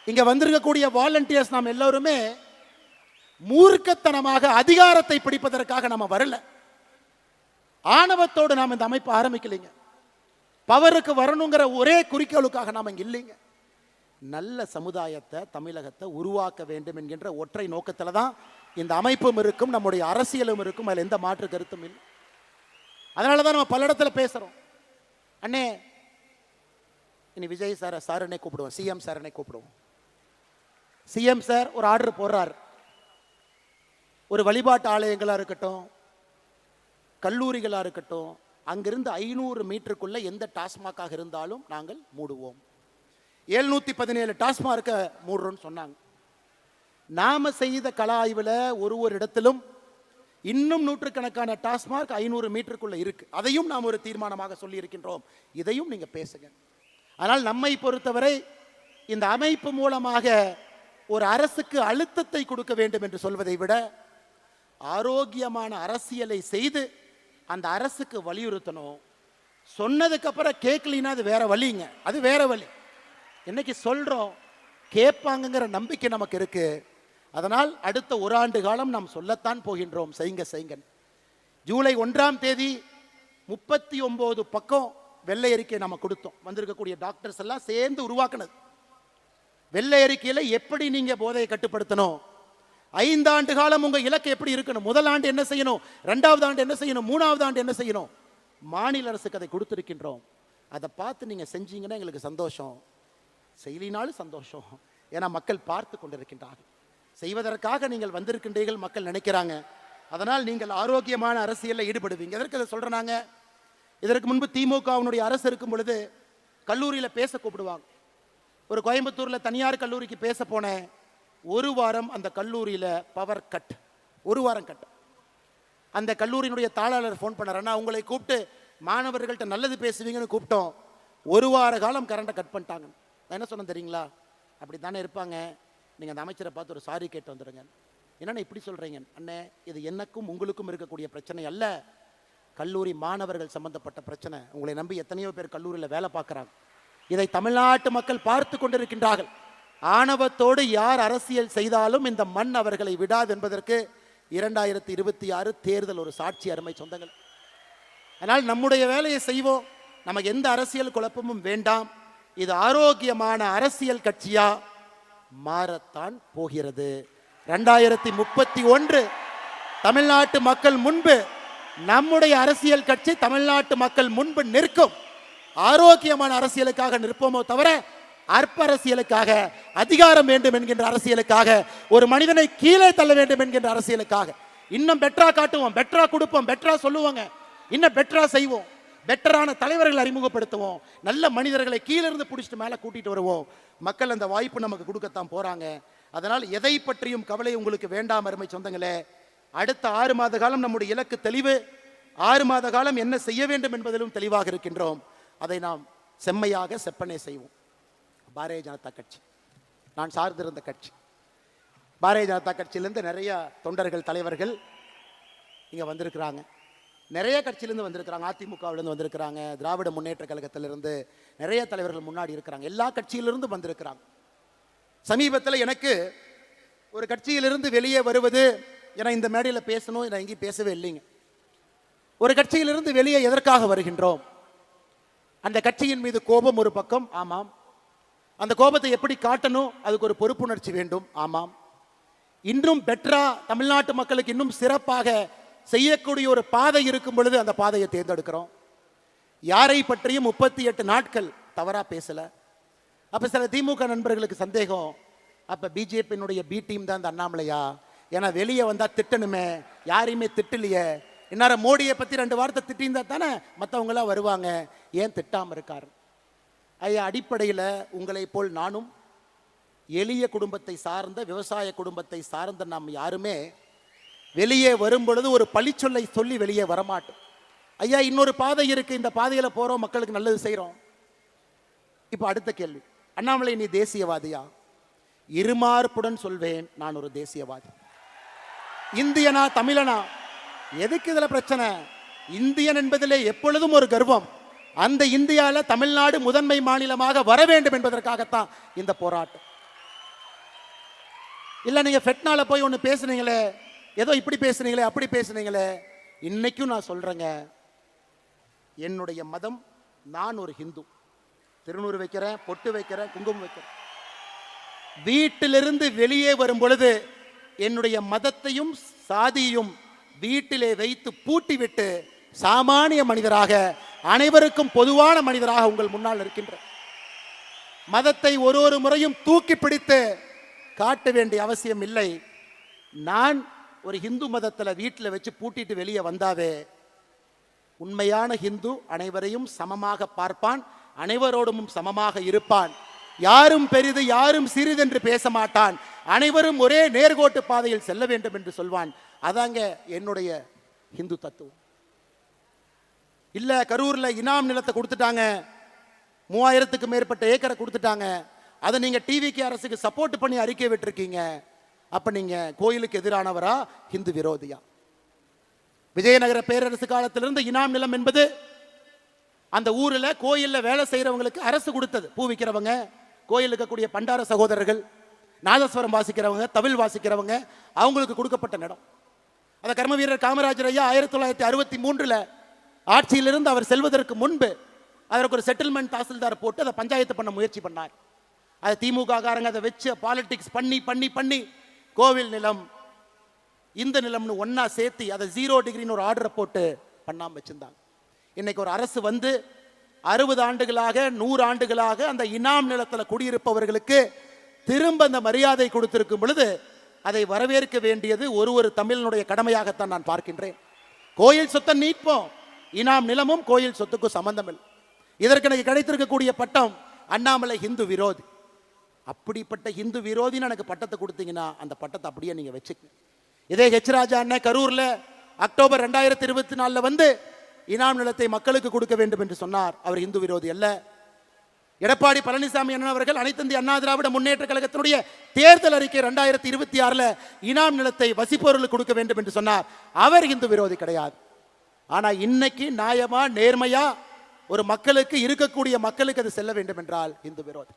S1: இங்க வந்திருக்கக்கூடிய வாலண்டியர்ஸ் நாம் எல்லோருமே மூர்க்கத்தனமாக அதிகாரத்தை பிடிப்பதற்காக நம்ம வரல. ஆணவத்தோடு நாம் இந்த அமைப்பு ஆரம்பிக்கலைங்க. பவருக்கு வரணுங்கிற ஒரே குறிக்கோளுக்காக நாம் இங்க இல்லைங்க. நல்ல சமுதாயத்தை, தமிழகத்தை உருவாக்க வேண்டும் என்கின்ற ஒற்றை நோக்கத்தில் தான் இந்த அமைப்பும் இருக்கும், நம்முடைய அரசியலும் இருக்கும். அதில் எந்த மாற்று கருத்தும் இல்லை. அதனால தான் நம்ம பல இடத்துல பேசுறோம். அண்ணே இனி விஜய் சாரனை கூப்பிடுவோம், சிஎம் சாரனை கூப்பிடுவோம். சிஎம் சார் ஒரு ஆர்டர் போடுறார், ஒரு வழிபாட்டு ஆலயங்களா இருக்கட்டும், கல்லூரிகளா இருக்கட்டும், அங்கிருந்து 500 மீட்டருக்குள்ள எந்த டாஸ்மாகாக இருந்தாலும் நாங்கள் மூடுவோம். 717 டாஸ்மார்க்க மூடுறோம்னு சொன்னாங்க. நாம செய்த கள ஆய்வில் ஒரு இடத்திலும் இன்னும் நூற்றுக்கணக்கான டாஸ்மார்க் 500 மீட்டருக்குள்ள இருக்கு. அதையும் நாம் ஒரு தீர்மானமாக சொல்லி இருக்கின்றோம். இதையும் நீங்க பேசுங்க. ஆனால் நம்மை பொறுத்தவரை இந்த அமைப்பு மூலமாக ஒரு அரசுக்கு அழுத்தத்தை கொடுக்க வேண்டும் என்று சொல்வதை விட ஆரோக்கியமான அரசியலை செய்து அந்த அரசுக்கு வலியுறுத்தணும். சொன்னதுக்கு அப்புறம் கேட்கலினா அது வேற வழிங்க, அது வேற வழி. இன்னைக்கு சொல்றோம், கேட்பாங்கிற நம்பிக்கை நமக்கு இருக்கு. அதனால் அடுத்த 1 ஆண்டு காலம் நாம் சொல்லத்தான் போகின்றோம், செய்யுங்க. ஜூலை 1ஆம் தேதி 39 பக்கம் வெள்ளை அறிக்கை நம்ம கொடுத்தோம். வந்திருக்கக்கூடிய டாக்டர்ஸ் எல்லாம் சேர்ந்து உருவாக்குனது. வெள்ளை அறிக்கையில் எப்படி நீங்க போதையை கட்டுப்படுத்தணும், 5 ஆண்டு காலம் உங்க இலக்கு எப்படி இருக்கணும், முதல் ஆண்டு என்ன செய்யணும், 2வது ஆண்டு என்ன செய்யணும், 3வது ஆண்டு என்ன செய்யணும், மாநில அரசுக்கு அதை கொடுத்திருக்கின்றோம். அதை பார்த்து நீங்க செஞ்சீங்கன்னா எங்களுக்கு சந்தோஷம், செய்யலினாலும் சந்தோஷம். ஏன்னா மக்கள் பார்த்து கொண்டிருக்கின்றார்கள். செய்வதற்காக நீங்கள் வந்திருக்கின்றீர்கள், மக்கள் நினைக்கிறாங்க. அதனால் நீங்கள் ஆரோக்கியமான அரசியலில் ஈடுபடுவீங்க. எதற்கு அதை சொல்றாங்க? இதற்கு முன்பு திமுகவினுடைய அரசு இருக்கும் பொழுது கல்லூரியில் பேச கூப்பிடுவாங்க. ஒரு கோயம்புத்தூரில் தனியார் கல்லூரிக்கு பேச போனேன். 1 வாரம் அந்த கல்லூரியில் பவர் கட், 1 வாரம் கட். அந்த கல்லூரியினுடைய தாளாளர் ஃபோன் பண்ணார், உங்களை கூப்பிட்டு மாணவர்கள்ட்ட நல்லது பேசுவீங்கன்னு கூப்பிட்டோம், 1 வார காலம் கரண்டை கட் பண்ணிட்டாங்க. நான் என்ன சொன்னேன் தெரியுங்களா? அப்படி தானே இருப்பாங்க, நீங்கள் அந்த அமைச்சரை பார்த்து ஒரு சாரி கேட்டு வந்துடுங்க. என்னென்ன இப்படி சொல்கிறீங்க? அண்ணே, இது எனக்கும் உங்களுக்கும் இருக்கக்கூடிய பிரச்சனை அல்ல, கல்லூரி மாணவர்கள் சம்பந்தப்பட்ட பிரச்சனை. உங்களை நம்பி எத்தனையோ பேர் கல்லூரியில் வேலை பார்க்குறாங்க. இதை தமிழ்நாட்டு மக்கள் பார்த்து கொண்டிருக்கின்றார்கள். ஆணவத்தோடு யார் அரசியல் செய்தாலும் இந்த மண் அவர்களை விடாது என்பதற்கு 2026 தேர்தல் ஒரு சாட்சி. அருமை சொந்தங்கள், அதனால் நம்முடைய வேலையை செய்வோம். நமக்கு எந்த அரசியல் குழப்பமும் வேண்டாம். இது ஆரோக்கியமான அரசியல் கட்சியா மாறத்தான் போகிறது. 2031 தமிழ்நாட்டு மக்கள் முன்பு நம்முடைய அரசியல் கட்சி தமிழ்நாட்டு மக்கள் முன்பு நிற்கும். ஆரோக்கியமான அரசியலுக்காக நிற்போமோ தவிர அற்ப அரசியலுக்காக, அதிகாரம் வேண்டும் என்கின்ற அரசியலுக்காக, ஒரு மனிதனை கீழே தள்ள வேண்டும் என்கின்ற அரசியலுக்காக இன்னும் பெட்டரா காட்டுவோம், பெட்டரா கொடுப்போம், பெட்டரா சொல்லுவாங்க, இன்னும் பெட்டரா செய்வோம், பெட்டரான தலைவர்களை அறிமுகப்படுத்துவோம், நல்ல மனிதர்களை கீழிருந்து பிடிச்சிட்டு மேலே கூட்டிட்டு வருவோம். மக்கள் அந்த வாய்ப்பு நமக்கு கொடுக்கத்தான் போறாங்க. அதனால் எதை பற்றியும் கவலை உங்களுக்கு வேண்டாம் அருமை சொந்தங்களே. அடுத்த 6 மாத காலம் நம்முடைய இலக்கு தெளிவு. 6 மாத காலம் என்ன செய்ய வேண்டும் என்பதிலும் தெளிவாக இருக்கின்றோம். அதை நாம் செம்மையாக செப்பனே செய்வோம். பாரதிய ஜனதா கட்சி நான் சார்ந்திருந்த கட்சி. பாரதிய ஜனதா கட்சியிலிருந்து நிறைய தொண்டர்கள் தலைவர்கள் இங்கே வந்திருக்கிறாங்க. நிறைய கட்சியிலேருந்து வந்திருக்கிறாங்க. அதிமுகவிலேருந்து வந்திருக்கிறாங்க, திராவிட முன்னேற்ற கழகத்திலிருந்து நிறைய தலைவர்கள் முன்னாடி இருக்கிறாங்க. எல்லா கட்சியிலிருந்து வந்திருக்கிறாங்க. சமீபத்தில் எனக்கு ஒரு கட்சியிலிருந்து வெளியே வருவது, ஏன்னா இந்த மேடையில் பேசணும், நான் எங்கேயும் பேசவே இல்லைங்க. ஒரு கட்சியிலிருந்து வெளியே எதற்காக வருகின்றோம்? அந்த கட்சியின் மீது கோபம் ஒரு பக்கம், ஆமாம். அந்த கோபத்தை எப்படி காட்டணும், அதுக்கு ஒரு பொறுப்புணர்ச்சி வேண்டும், ஆமாம். இன்னும் பெட்டரா தமிழ்நாட்டு மக்களுக்கு இன்னும் சிறப்பாக செய்யக்கூடிய ஒரு பாதை இருக்கும் பொழுது அந்த பாதையை தேர்ந்தெடுக்கிறோம். யாரை பற்றியும் 38 நாட்கள் தவறா பேசல. அப்ப சில திமுக நண்பர்களுக்கு சந்தேகம், அப்ப பிஜேபியினுடைய பி டீம் தான் இந்த அண்ணாமலையா? ஏன்னா வெளியே வந்தா திட்டணுமே, யாரையுமே திட்டலையே. இந்நேரம் மோடியை பத்தி 2 வார்த்தை திட்டிருந்தா தானே மற்றவங்களாம் வருவாங்க, ஏன் திட்டாம இருக்காரு? ஐயா, அடிப்படையில் உங்களை போல் நானும் எளிய குடும்பத்தை சார்ந்த, விவசாய குடும்பத்தை சார்ந்த நாம் யாருமே வெளியே வரும் பொழுது ஒரு பழிச்சொல்லை சொல்லி வெளியே வரமாட்டோம். ஐயா, இன்னொரு பாதை இருக்கு, இந்த பாதையில போறோம், மக்களுக்கு நல்லது செய்யறோம். இப்போ அடுத்த கேள்வி, அண்ணாமலை நீ தேசியவாதியா? இருமார்ப்புடன் சொல்வேன், நான் ஒரு தேசியவாதி. இந்தியனா தமிழனா? எதுக்கு இதுல பிரச்சனை? இந்தியன் என்பதிலே எப்பொழுதும் ஒரு கர்வம். அந்த இந்தியாவில் தமிழ்நாடு முதன்மை மாநிலமாக வர வேண்டும் என்பதற்காகத்தான் இந்த போராட்டம். இல்ல நீங்க ஃபெட்னால போய் ஒன்று பேசுனீங்களே, ஏதோ இப்படி பேசுனீங்களே, அப்படி பேசுனீங்களே. இன்னைக்கும் நான் சொல்றேங்க, என்னுடைய மதம், நான் ஒரு ஹிந்து. திருநூறு வைக்கிறேன், பொட்டு வைக்கிறேன், குங்குமம் வைக்கிறேன். வீட்டிலிருந்து வெளியே வரும் பொழுது என்னுடைய மதத்தையும் சாதியையும் வீட்டிலே வைத்து பூட்டிவிட்டு சாமானிய மனிதராக, அனைவருக்கும் பொதுவான மனிதராக உங்கள் முன்னால் இருக்கின்ற மதத்தை ஒரு முறையும் தூக்கி பிடித்து காட்ட வேண்டிய அவசியம் இல்லை. நான் ஒரு ஹிந்து மதத்தில் வீட்டில் வச்சு பூட்டிட்டு வெளியே வந்தாவே, உண்மையான ஹிந்து அனைவரையும் சமமாக பார்ப்பான், அனைவரோடும் சமமாக இருப்பான், யாரும் பெரிது யாரும் சிறிதென்று பேச மாட்டான், அனைவரும் ஒரே நேர்கோட்டு பாதையில் செல்ல வேண்டும் என்று சொல்வான். அதாங்க என்னுடைய ஹிந்து தத்துவம். இல்ல கரூர்ல இனாம் நிலத்தை கொடுத்துட்டாங்க, 3000க்கு மேற்பட்ட ஏக்கரை கொடுத்துட்டாங்க, அதை நீங்க டிவிக்கு அரசுக்கு சப்போர்ட் பண்ணி அறிக்கை விட்டுருக்கீங்க, அப்ப நீங்க கோயிலுக்கு எதிரானவரா, ஹிந்து விரோதியா? விஜயநகர பேரரசு காலத்திலிருந்து இனாம் நிலம் என்பது அந்த ஊர்ல கோயில்ல வேலை செய்யறவங்களுக்கு அரசு கொடுத்தது. பூ விற்கிறவங்க, கோயில் இருக்கக்கூடிய பண்டார சகோதரர்கள், நாதஸ்வரம் வாசிக்கிறவங்க, தவில் வாசிக்கிறவங்க, அவங்களுக்கு கொடுக்கப்பட்ட இடம். அந்த கர்ம வீரர் காமராஜர் ஐயா 1963 ஆட்சியிலிருந்து அவர் செல்வதற்கு முன்பு அதற்கு ஒரு செட்டில்மெண்ட் தாசில்தார் போட்டு அதை பஞ்சாயத்து பண்ண முயற்சி பண்ணார். அதை திமுக காரங்க அதை வச்சு பாலிடிக்ஸ் பண்ணி பண்ணி பண்ணி கோவில் நிலம், இந்த நிலம்னு ஒன்னா சேர்த்து அதை 0 டிகிரின்னு ஒரு ஆர்டரை போட்டு பண்ணாம வச்சிருந்தாங்க. இன்னைக்கு ஒரு அரசு வந்து 60 ஆண்டுகளாக 100 ஆண்டுகளாக அந்த இனாம் நிலத்தில் குடியிருப்பவர்களுக்கு திரும்ப அந்த மரியாதை கொடுத்திருக்கும் பொழுது அதை வரவேற்க வேண்டியது ஒரு தமிழனுடைய கடமையாகத்தான் நான் பார்க்கின்றேன். கோயில் சொத்தை நீட்போம், இனாம் நிலமும் கோயில் சொத்துக்கும் சம்பந்தம் இல்லை. இதற்கு எனக்கு கிடைத்திருக்கக்கூடிய பட்டம் அண்ணாமலை ஹிந்து விரோதி. அப்படிப்பட்ட ஹிந்து விரோதின்னு எனக்கு பட்டத்தை கொடுத்தீங்கன்னா அந்த பட்டத்தை அப்படியே நீங்க வச்சுக்கங்க. இதே ஹெச் ராஜா அண்ணன் கரூர்ல அக்டோபர் 2024 வந்து இனாம் நிலத்தை மக்களுக்கு கொடுக்க வேண்டும் என்று சொன்னார். அவர் இந்து விரோதி அல்ல. எடப்பாடி பழனிசாமி அண்ணன் அவர்கள் அனைத்து இந்திய அண்ணா திராவிட முன்னேற்ற கழகத்தினுடைய தேர்தல் அறிக்கை 2026 இனாம் நிலத்தை வசிப்பவர்களுக்கு கொடுக்க வேண்டும் என்று சொன்னார். அவர் இந்து விரோதி கிடையாது. ஆனா இன்னைக்கு நியாயமா நேர்மையா ஒரு மக்களுக்கு இருக்கக்கூடிய மக்களுக்கு அது செல்ல வேண்டும் என்றால் இந்து விரோதி.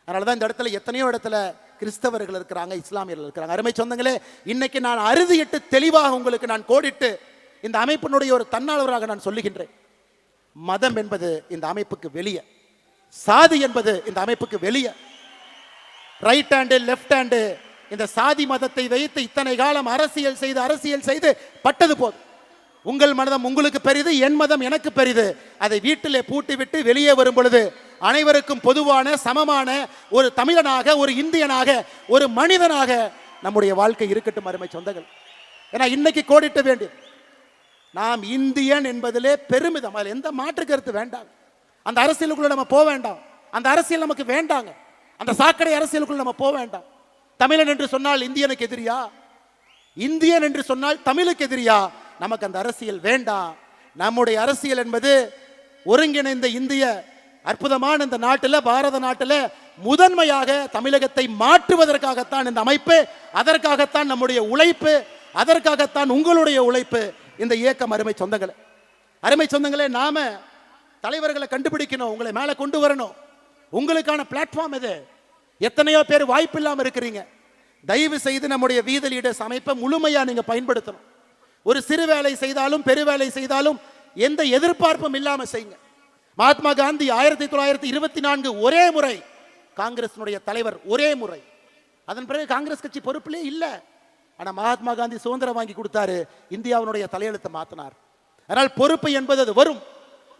S1: அதனாலதான் இந்த இடத்துல எத்தனையோ இடத்துல கிறிஸ்தவர்கள் இருக்கிறாங்க, இஸ்லாமியர்கள் இருக்கிறாங்க. அருமை சொந்தங்களே, இன்னைக்கு நான் அறுதியிட்டு தெளிவாக உங்களுக்கு நான் கோடிட்டு இந்த அமைப்பினுடைய ஒரு தன்னாளராக நான் சொல்லுகின்றேன். மதம் என்பது இந்த அமைப்புக்கு வெளியே, சாதி என்பது இந்த அமைப்புக்கு வெளியே. ரைட் ஹேண்டு லெஃப்ட் ஹேண்டு இந்த சாதி மதத்தை வைத்து இத்தனை காலம் அரசியல் செய்து பட்டது போதும். உங்கள் மதம் உங்களுக்கு பெரிது, என் மதம் எனக்கு பெரிது. அதை வீட்டிலே பூட்டி விட்டு வெளியே வரும் பொழுது அனைவருக்கும் பொதுவான சமமான ஒரு தமிழனாக, ஒரு இந்தியனாக, ஒரு மனிதனாக நம்முடைய வாழ்க்கை இருக்கட்டும் அருமை சொந்தங்கள். ஏன்னா இன்னைக்கு கோடிட்ட வேண்டும், நாம் இந்தியன் என்பதிலே பெருமிதம், அதில் எந்த மாற்று கருத்து வேண்டாம். அந்த அரசியலுக்குள்ள நம்ம போக வேண்டாம், அந்த அரசியல் நமக்கு வேண்டாங்க. அந்த சாக்கடை அரசியலுக்குள்ள நம்ம போக வேண்டாம். தமிழன் என்று சொன்னால் இந்தியனுக்கு எதிரியா, இந்தியன் என்று சொன்னால் தமிழுக்கு எதிரியா? நமக்கு அந்த அரசியல் வேண்டாம். நம்முடைய அரசியல் என்பது ஒருங்கிணைந்த இந்திய அற்புதமான இந்த நாட்டில், பாரத நாட்டில் முதன்மையாக தமிழகத்தை மாற்றுவதற்காகத்தான் இந்த அமைப்பு, அதற்காகத்தான் நம்முடைய உழைப்பு, அதற்காகத்தான் உங்களுடைய உழைப்பு, இந்த இயக்கம். அருமை சொந்தங்களே, நாம தலைவர்களை கண்டுபிடிக்கணும், உங்களை மேலே கொண்டு வரணும். உங்களுக்கான பிளாட்ஃபார்ம் இது. எத்தனையோ பேர் வாய்ப்பு இல்லாமல் இருக்கிறீங்க. தயவு செய்து நம்முடைய வீத லீடர்ஸ் அமைப்பை முழுமையா நீங்க பயன்படுத்தணும். ஒரு சிறு வேலை செய்தாலும் பெருவேலை செய்தாலும் எந்த எதிர்பார்ப்பும் இல்லாம செய்யுங்க. மகாத்மா காந்தி 1924 ஒரே முறை காங்கிரசினுடைய தலைவர், ஒரே முறை. அதன் பிறகு காங்கிரஸ் கட்சி பொறுப்பிலே இல்லை. ஆனா மகாத்மா காந்தி சுதந்திரம் வாங்கி கொடுத்தாரு, இந்தியாவினுடைய தலையெழுத்தை மாத்தினார். அதனால் பொறுப்பு என்பது அது வரும்.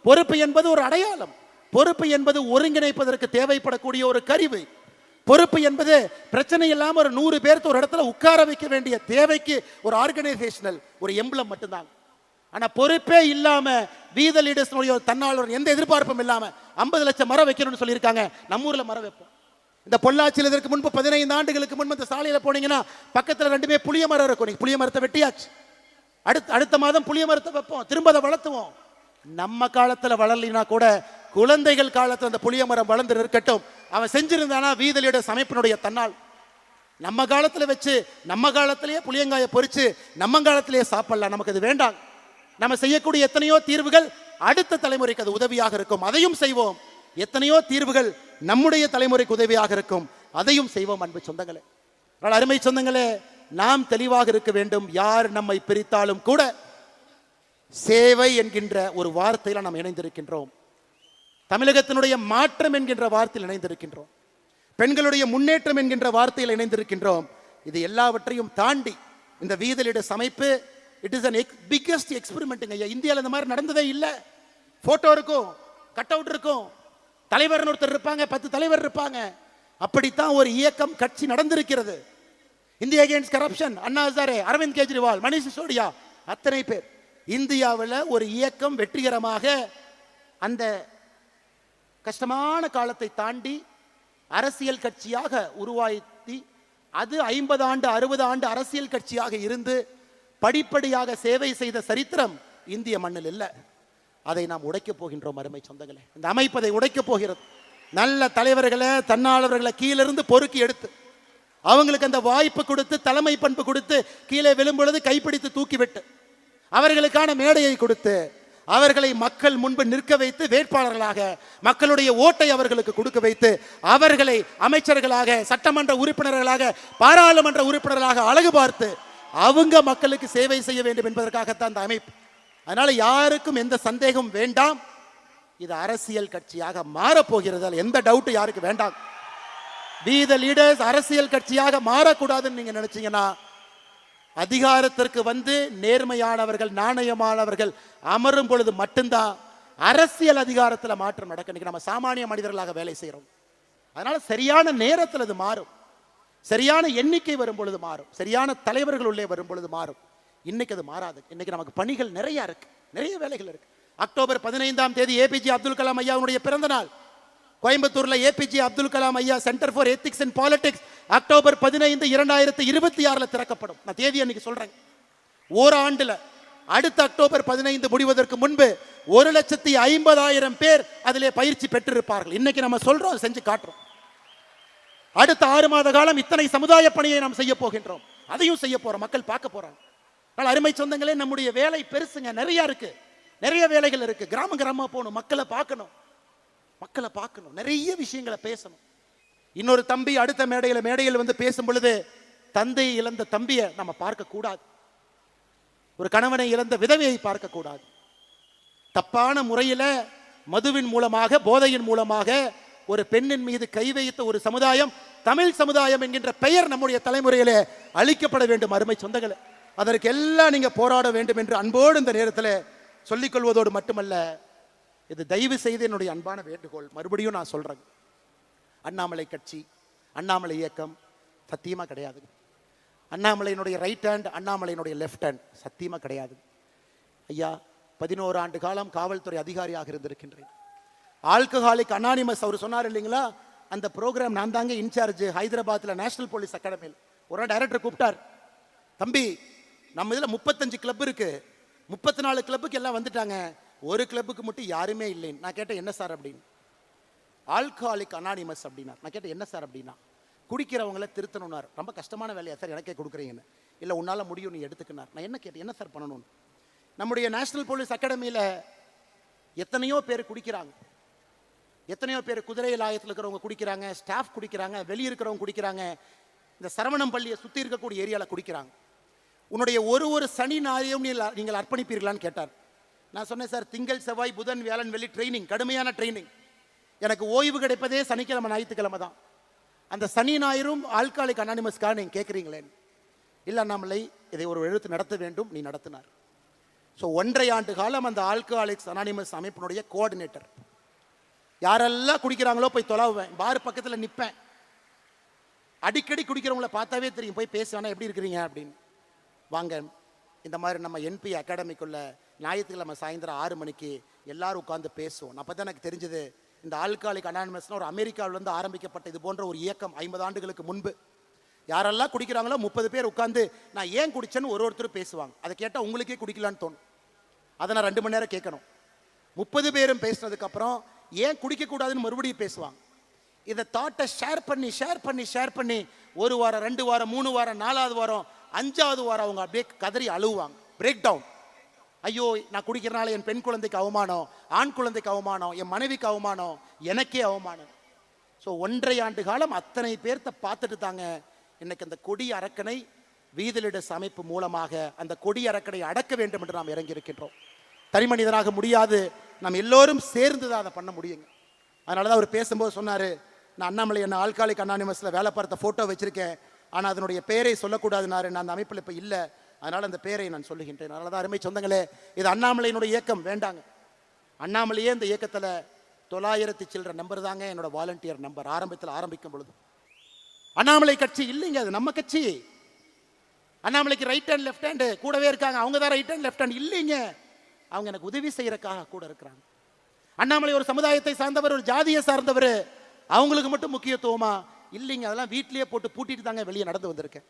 S1: பொறுப்பு என்பது ஒரு அடையாளம். பொறுப்பு என்பது ஒருங்கிணைப்பதற்கு தேவைப்படக்கூடிய ஒரு கருவி. பொறுப்பு என்பது பிரச்சனை இல்லாம ஒரு 100 பேருக்கு ஒரு இடத்துல உட்கார வைக்க வேண்டிய தேவைக்கு ஒரு ஆர்கனைசேஷனல் ஒரு எம்பளம் மட்டும்தான். ஆனா பொறுப்பே இல்லாம வீத லீடர்ஸ் தன்னாளர் எந்த எதிர்பார்ப்பும் இல்லாம 50 லட்சம் மரம் வைக்கணும்னு சொல்லியிருக்காங்க. நம்ம ஊர்ல மரம் வைப்போம். இந்த பொள்ளாச்சியில் இதற்கு முன்பு 15 ஆண்டுகளுக்கு முன்பு இந்த சாலையில போனீங்கன்னா பக்கத்துல 2 புளிய மரம் இருக்கும். புளிய மரத்தை வெட்டியாச்சு. அடுத்த மாதம் புளிய மரத்தை வைப்போம், திரும்ப அதை வளர்த்துவோம். நம்ம காலத்துல வளரலினா கூட குழந்தைகள் காலத்துல அந்த புளிய மரம் வளர்ந்து இருக்கட்டும். அவன் செஞ்சிருந்தானா வீத லீடர்ஸ் அமைப்பினுடைய தன்னால். நம்ம காலத்துல வச்சு நம்ம காலத்திலேயே புளியங்காயை பொறிச்சு நம்ம காலத்திலேயே சாப்பிடலாம். நமக்கு அது வேண்டாம். நம்ம செய்யக்கூடிய எத்தனையோ தீர்வுகள் அடுத்த தலைமுறைக்கு அது உதவியாக இருக்கும், அதையும் செய்வோம். எத்தனையோ தீர்வுகள் நம்முடைய தலைமுறைக்கு உதவியாக இருக்கும், அதையும் செய்வோம். அன்பு சொந்தங்களே, அருமை சொந்தங்களே, நாம் தெளிவாக இருக்க வேண்டும். யார் நம்மை பிரித்தாலும் கூட சேவை என்கின்ற ஒரு வார்த்தையில நாம் இணைந்திருக்கின்றோம். தமிழகத்தினுடைய மாற்றம் என்கின்ற வார்த்தையில் இணைந்திருக்கின்றோம். பெண்களுடைய முன்னேற்றம் என்கின்ற வார்த்தையில் இணைந்திருக்கின்றோம். இது எல்லாவற்றையும் தாண்டி இந்த வீத லீடர்ஸ் அமைப்பு it is an biggest experiment. இந்தியாவில் இந்த மாதிரி நடந்ததே இல்லை. போட்டோ இருக்கும், கட் அவுட் இருக்கும், தலைவர் ஒருத்தர் இருப்பாங்க, 10 தலைவர் இருப்பாங்க. அப்படித்தான் ஒரு இயக்கம் கட்சி நடந்திருக்கிறது. India against corruption, Anna Hazare, Aravind Kejriwal, Manish Sisodia, அத்தனை பேர். இந்தியாவில் ஒரு இயக்கம் வெற்றிகரமாக அந்த கஷ்டமான காலத்தை தாண்டி அரசியல் கட்சியாக உருவாக்கி அது 50 ஆண்டு 60 ஆண்டு அரசியல் கட்சியாக இருந்து படிப்படியாக சேவை செய்த சரித்திரம் இந்திய மண்ணில் இல்லை. அதை நாம் உடைக்கப் போகின்றோம் அருமை சொந்தங்களே. இந்த அமைப்பதை உடைக்கப் போகிறது. நல்ல தலைவர்களை, தன்னாளர்களை கீழிருந்து பொறுக்கி எடுத்து அவங்களுக்கு அந்த வாய்ப்பு கொடுத்து, தலைமை பண்பு கொடுத்து, கீழே விழும்பொழுது கைப்பிடித்து தூக்கிவிட்டு அவர்களுக்கான மேடையை கொடுத்து அவர்களை மக்கள் முன்பு நிற்க வைத்து வேட்பாளர்களாக மக்களுடைய ஓட்டை அவர்களுக்கு கொடுக்க வைத்து அவர்களை அமைச்சர்களாக, சட்டமன்ற உறுப்பினர்களாக, பாராளுமன்ற உறுப்பினர்களாக அழகு பார்த்து அவங்க மக்களுக்கு சேவை செய்ய வேண்டும் என்பதற்காகத்தான் அந்த அமைப்பு. அதனால யாருக்கும் எந்த சந்தேகம் வேண்டாம், இது அரசியல் கட்சியாக மாறப்போகிறது. எந்த டவுட் யாருக்கு வேண்டாம். வீத லீடர்ஸ் அரசியல் கட்சியாக மாறக்கூடாதுன்னு நீங்க நினைச்சீங்கன்னா அதிகாரத்திற்கு வந்து நேர்மையானவர்கள், நாணயமானவர்கள் அமரும் பொழுது மட்டும்தான் அரசியல் அதிகாரத்தில் மாற்றம் நடக்க. இன்னைக்கு நம்ம சாமானிய மனிதர்களாக வேலை செய்கிறோம். அதனால சரியான நேரத்தில் அது மாறும். சரியான எண்ணிக்கை வரும் பொழுது மாறும். சரியான தலைவர்கள் உள்ளே வரும் பொழுது மாறும். இன்னைக்கு அது மாறாது. இன்னைக்கு நமக்கு பணிகள் நிறைய இருக்கு, நிறைய வேலைகள் இருக்கு. அக்டோபர் 15ஆம் தேதி ஏபிஜே அப்துல் கலாம் ஐயாவுடைய பிறந்த நாள். கோயம்புத்தூர்ல ஏபிஜே அப்துல் கலாம் ஐயா centre for ethics and politics October 15, 2026 திறக்கப்படும். நான் தேதி அன்னைக்கு சொல்றேன். ஓராண்டுல அடுத்த அக்டோபர் 15 முடிவதற்கு முன்பு 1,50,000 பேர் அதிலே பயிற்சி பெற்றிருப்பார்கள். இன்னைக்கு நம்ம சொல்றோம், செஞ்சு காட்டுறோம். அடுத்த 6 மாத காலம் இத்தனை சமுதாய பணியை நாம் செய்ய போகின்றோம். அதையும் செய்ய போறோம். மக்கள் பார்க்க போறாங்க. அருமை சொந்தங்களே, நம்முடைய வேலை பெருசுங்க, நிறைய இருக்கு, நிறைய வேலைகள் இருக்கு. கிராம கிராமமா போகணும், மக்களை பார்க்கணும், நிறைய விஷயங்களை பேசணும். இன்னொரு தம்பி அடுத்த மேடையில் வந்து பேசும் பொழுது தந்தையை இழந்த தம்பியை நம்ம பார்க்க கூடாது. ஒரு கணவனை இழந்த விதவையை பார்க்க கூடாது. தப்பான முறையில மதுவின் மூலமாக, போதையின் மூலமாக ஒரு பெண்ணின் மீது கை வைத்த ஒரு சமுதாயம் தமிழ் சமுதாயம் என்கின்ற பெயர் நம்முடைய தலைமுறையிலே அளிக்கப்பட வேண்டும். அருமை சொந்தங்களே, அதற்கு எல்லாம் நீங்க போராட வேண்டும் என்று அன்போடு இந்த நேரத்தில் சொல்லிக் கொள்வதோடு மட்டுமல்ல, இது தயவு செய்து என்னுடைய அன்பான வேண்டுகோள். மறுபடியும் நான் சொல்றேன், அண்ணாமலை கட்சி, அண்ணாமலை இயக்கம் சத்தியமா கிடையாது. அண்ணாமலையினுடைய ரைட் ஹேண்ட், அண்ணாமலையினுடைய லெஃப்ட் ஹேண்ட் சத்தியமா கிடையாது. ஐயா 11 ஆண்டு காலம் காவல்துறை அதிகாரியாக இருந்திருக்கின்றேன். ஆல்கஹாலிக் அனானிமஸ் அவர் சொன்னார் இல்லைங்களா, அந்த ப்ரோக்ராம் நான் தாங்க இன்சார்ஜ். ஹைதராபாத்ல நேஷனல் போலீஸ் அகாடமியில் ஒரு டைரக்டர் கூப்பிட்டார். தம்பி, நம்ம இதில் 35 கிளப் இருக்கு, 34 கிளப்புக்கு எல்லாம் வந்துட்டாங்க, ஒரு கிளப்புக்கு மட்டும் யாருமே இல்லைன்னு. நான் கேட்டேன், என்ன சார் அப்படின்னு. ஆல்கஹாலிக் அனானிமஸ் அப்படின்னா. நான் கேட்டேன், என்ன சார் அப்படின்னா. குடிக்கிறவங்களை திருத்தணும்னார். ரொம்ப கஷ்டமான வேலையா சார் எனக்கே கொடுக்குறீங்கன்னு. இல்லை, உன்னால் முடியும், நீ எடுத்துக்கினார். நான் என்ன கேட்டேன், என்ன சார் பண்ணணும்னு. நம்முடைய நேஷனல் போலீஸ் அகாடமியில் எத்தனையோ பேர் குடிக்கிறாங்க, எத்தனையோ பேர் குதிரை லாயத்தில் இருக்கிறவங்க குடிக்கிறாங்க, ஸ்டாஃப் குடிக்கிறாங்க, வெளியே இருக்கிறவங்க குடிக்கிறாங்க, இந்த சரவணம் பள்ளியை சுற்றி இருக்கக்கூடிய ஏரியாவில் குடிக்கிறாங்க. உன்னுடைய ஒரு சனி ஞாயிறையும் நீங்கள் அர்ப்பணிப்பீர்களான்னு கேட்டார். நான் சொன்னேன், சார் திங்கள் செவ்வாய் புதன் வியாழன் வெள்ளி ட்ரைனிங், கடுமையான ட்ரைனிங். எனக்கு ஓய்வு கிடைப்பதே சனிக்கிழமை ஞாயிற்றுக்கிழமை தான். அந்த சனி ஞாயிறும் ஆல்கஹாலிக் அனானிமஸ்க்காக நீங்கள் கேட்குறீங்களே. இல்லை அண்ணாமலை, இதை ஒரு எழுத்து நடத்த வேண்டும், நீ நடத்தினார். ஸோ 1.5 ஆண்டு காலம் அந்த ஆல்கஹாலிக்ஸ் அனானிமஸ் அமைப்பினுடைய கோஆர்டினேட்டர். யாரெல்லாம் குடிக்கிறாங்களோ போய் தொலைவேன், பார் பக்கத்தில் நிற்பேன். அடிக்கடி குடிக்கிறவங்கள பார்த்தாவே தெரியும், போய் பேசுவேன்னா எப்படி இருக்கிறீங்க அப்படின்னு. வாங்க, இந்த மாதிரி நம்ம என்பி அகாடமிக்குள்ள ஞாயிற்றுக்கிழமை சாயந்தரம் 6 மணிக்கு எல்லாரும் உட்காந்து பேசுவோம். அப்போ தான் எனக்கு தெரிஞ்சது, இந்த ஆல்கஹாலிக் அனானிமஸ்னு ஒரு அமெரிக்காவிலேருந்து ஆரம்பிக்கப்பட்ட இது போன்ற ஒரு இயக்கம் 50 ஆண்டுகளுக்கு முன்பு. யாரெல்லாம் குடிக்கிறாங்களோ 30 பேர் உட்காந்து நான் ஏன் குடிச்சேன்னு ஒருத்தரும் பேசுவாங்க. அதை கேட்டால் உங்களுக்கே குடிக்கலான்னு தோணும். அதை நான் 2 மணி நேரம் கேட்கணும். 30 பேரும் பேசினதுக்கு அப்புறம் ஏன் குடிக்கக்கூடாதுன்னு மறுபடியும் பேசுவாங்க. இதை தாட்டை ஷேர் பண்ணி 1 வாரம், 2 வாரம், 3 வாரம், 4வது வாரம், 5வது வாரம் அவங்க அப்படியே கதறி அழுவாங்க, பிரேக் டவுன். ஐயோ, நான் குடிக்கிறனால என் பெண் குழந்தைக்கு அவமானம், ஆண் குழந்தைக்கு அவமானம், என் மனைவிக்கு அவமானம், எனக்கே அவமானம். ஸோ 1.5 ஆண்டு காலம் அத்தனை பேர்த்த பார்த்துட்டு தாங்க இன்னைக்கு அந்த கொடி அரக்கனை வீதிலிடஸ் அமைப்பு மூலமாக அந்த கொடி அரக்கனை அடக்க வேண்டும் என்று நாம் இறங்கி இருக்கின்றோம். தனி மனிதனாக முடியாது, நாம் எல்லோரும் சேர்ந்து தான் அதை பண்ண முடியுங்க. அதனால தான் அவர் பேசும்போது சொன்னார், நான் அண்ணாமலை என்ன ஆல்கஹாலிக் அனானிமஸில் வேலை பார்த்த ஃபோட்டோ வச்சுருக்கேன், ஆனால் அதனுடைய பேரை சொல்லக்கூடாதுனாரு. நான் அந்த அமைப்பில் இப்போ இல்லை, அதனால் அந்த பேரை நான் சொல்லுகின்றேன். அதனால தான் அருமை சொந்தங்களே, இது அண்ணாமலையினுடைய இயக்கம் வேண்டாங்க. அண்ணாமலையே இந்த இயக்கத்தில் 900 சில்லற நம்பர் தாங்க என்னோட வாலண்டியர் நம்பர். ஆரம்பிக்கும் பொழுது அண்ணாமலை கட்சி இல்லைங்க, அது நம்ம கட்சி. அண்ணாமலைக்கு ரைட் ஹேண்ட் லெஃப்ட் ஹேண்டு கூடவே இருக்காங்க, அவங்க தான் ரைட் ஹேண்ட் லெஃப்ட் ஹேண்ட் இல்லைங்க. அவங்க எனக்கு உதவி செய்யறதுக்காக கூட இருக்கிறாங்க. அண்ணாமலை ஒரு சமுதாயத்தை சார்ந்தவர், ஒரு ஜாதியை சார்ந்தவர், அவங்களுக்கு மட்டும் முக்கியத்துவமா இல்லைங்க. அதெல்லாம் வீட்டிலேயே போட்டு பூட்டிட்டு தாங்க வெளியே நடந்து வந்திருக்கேன்.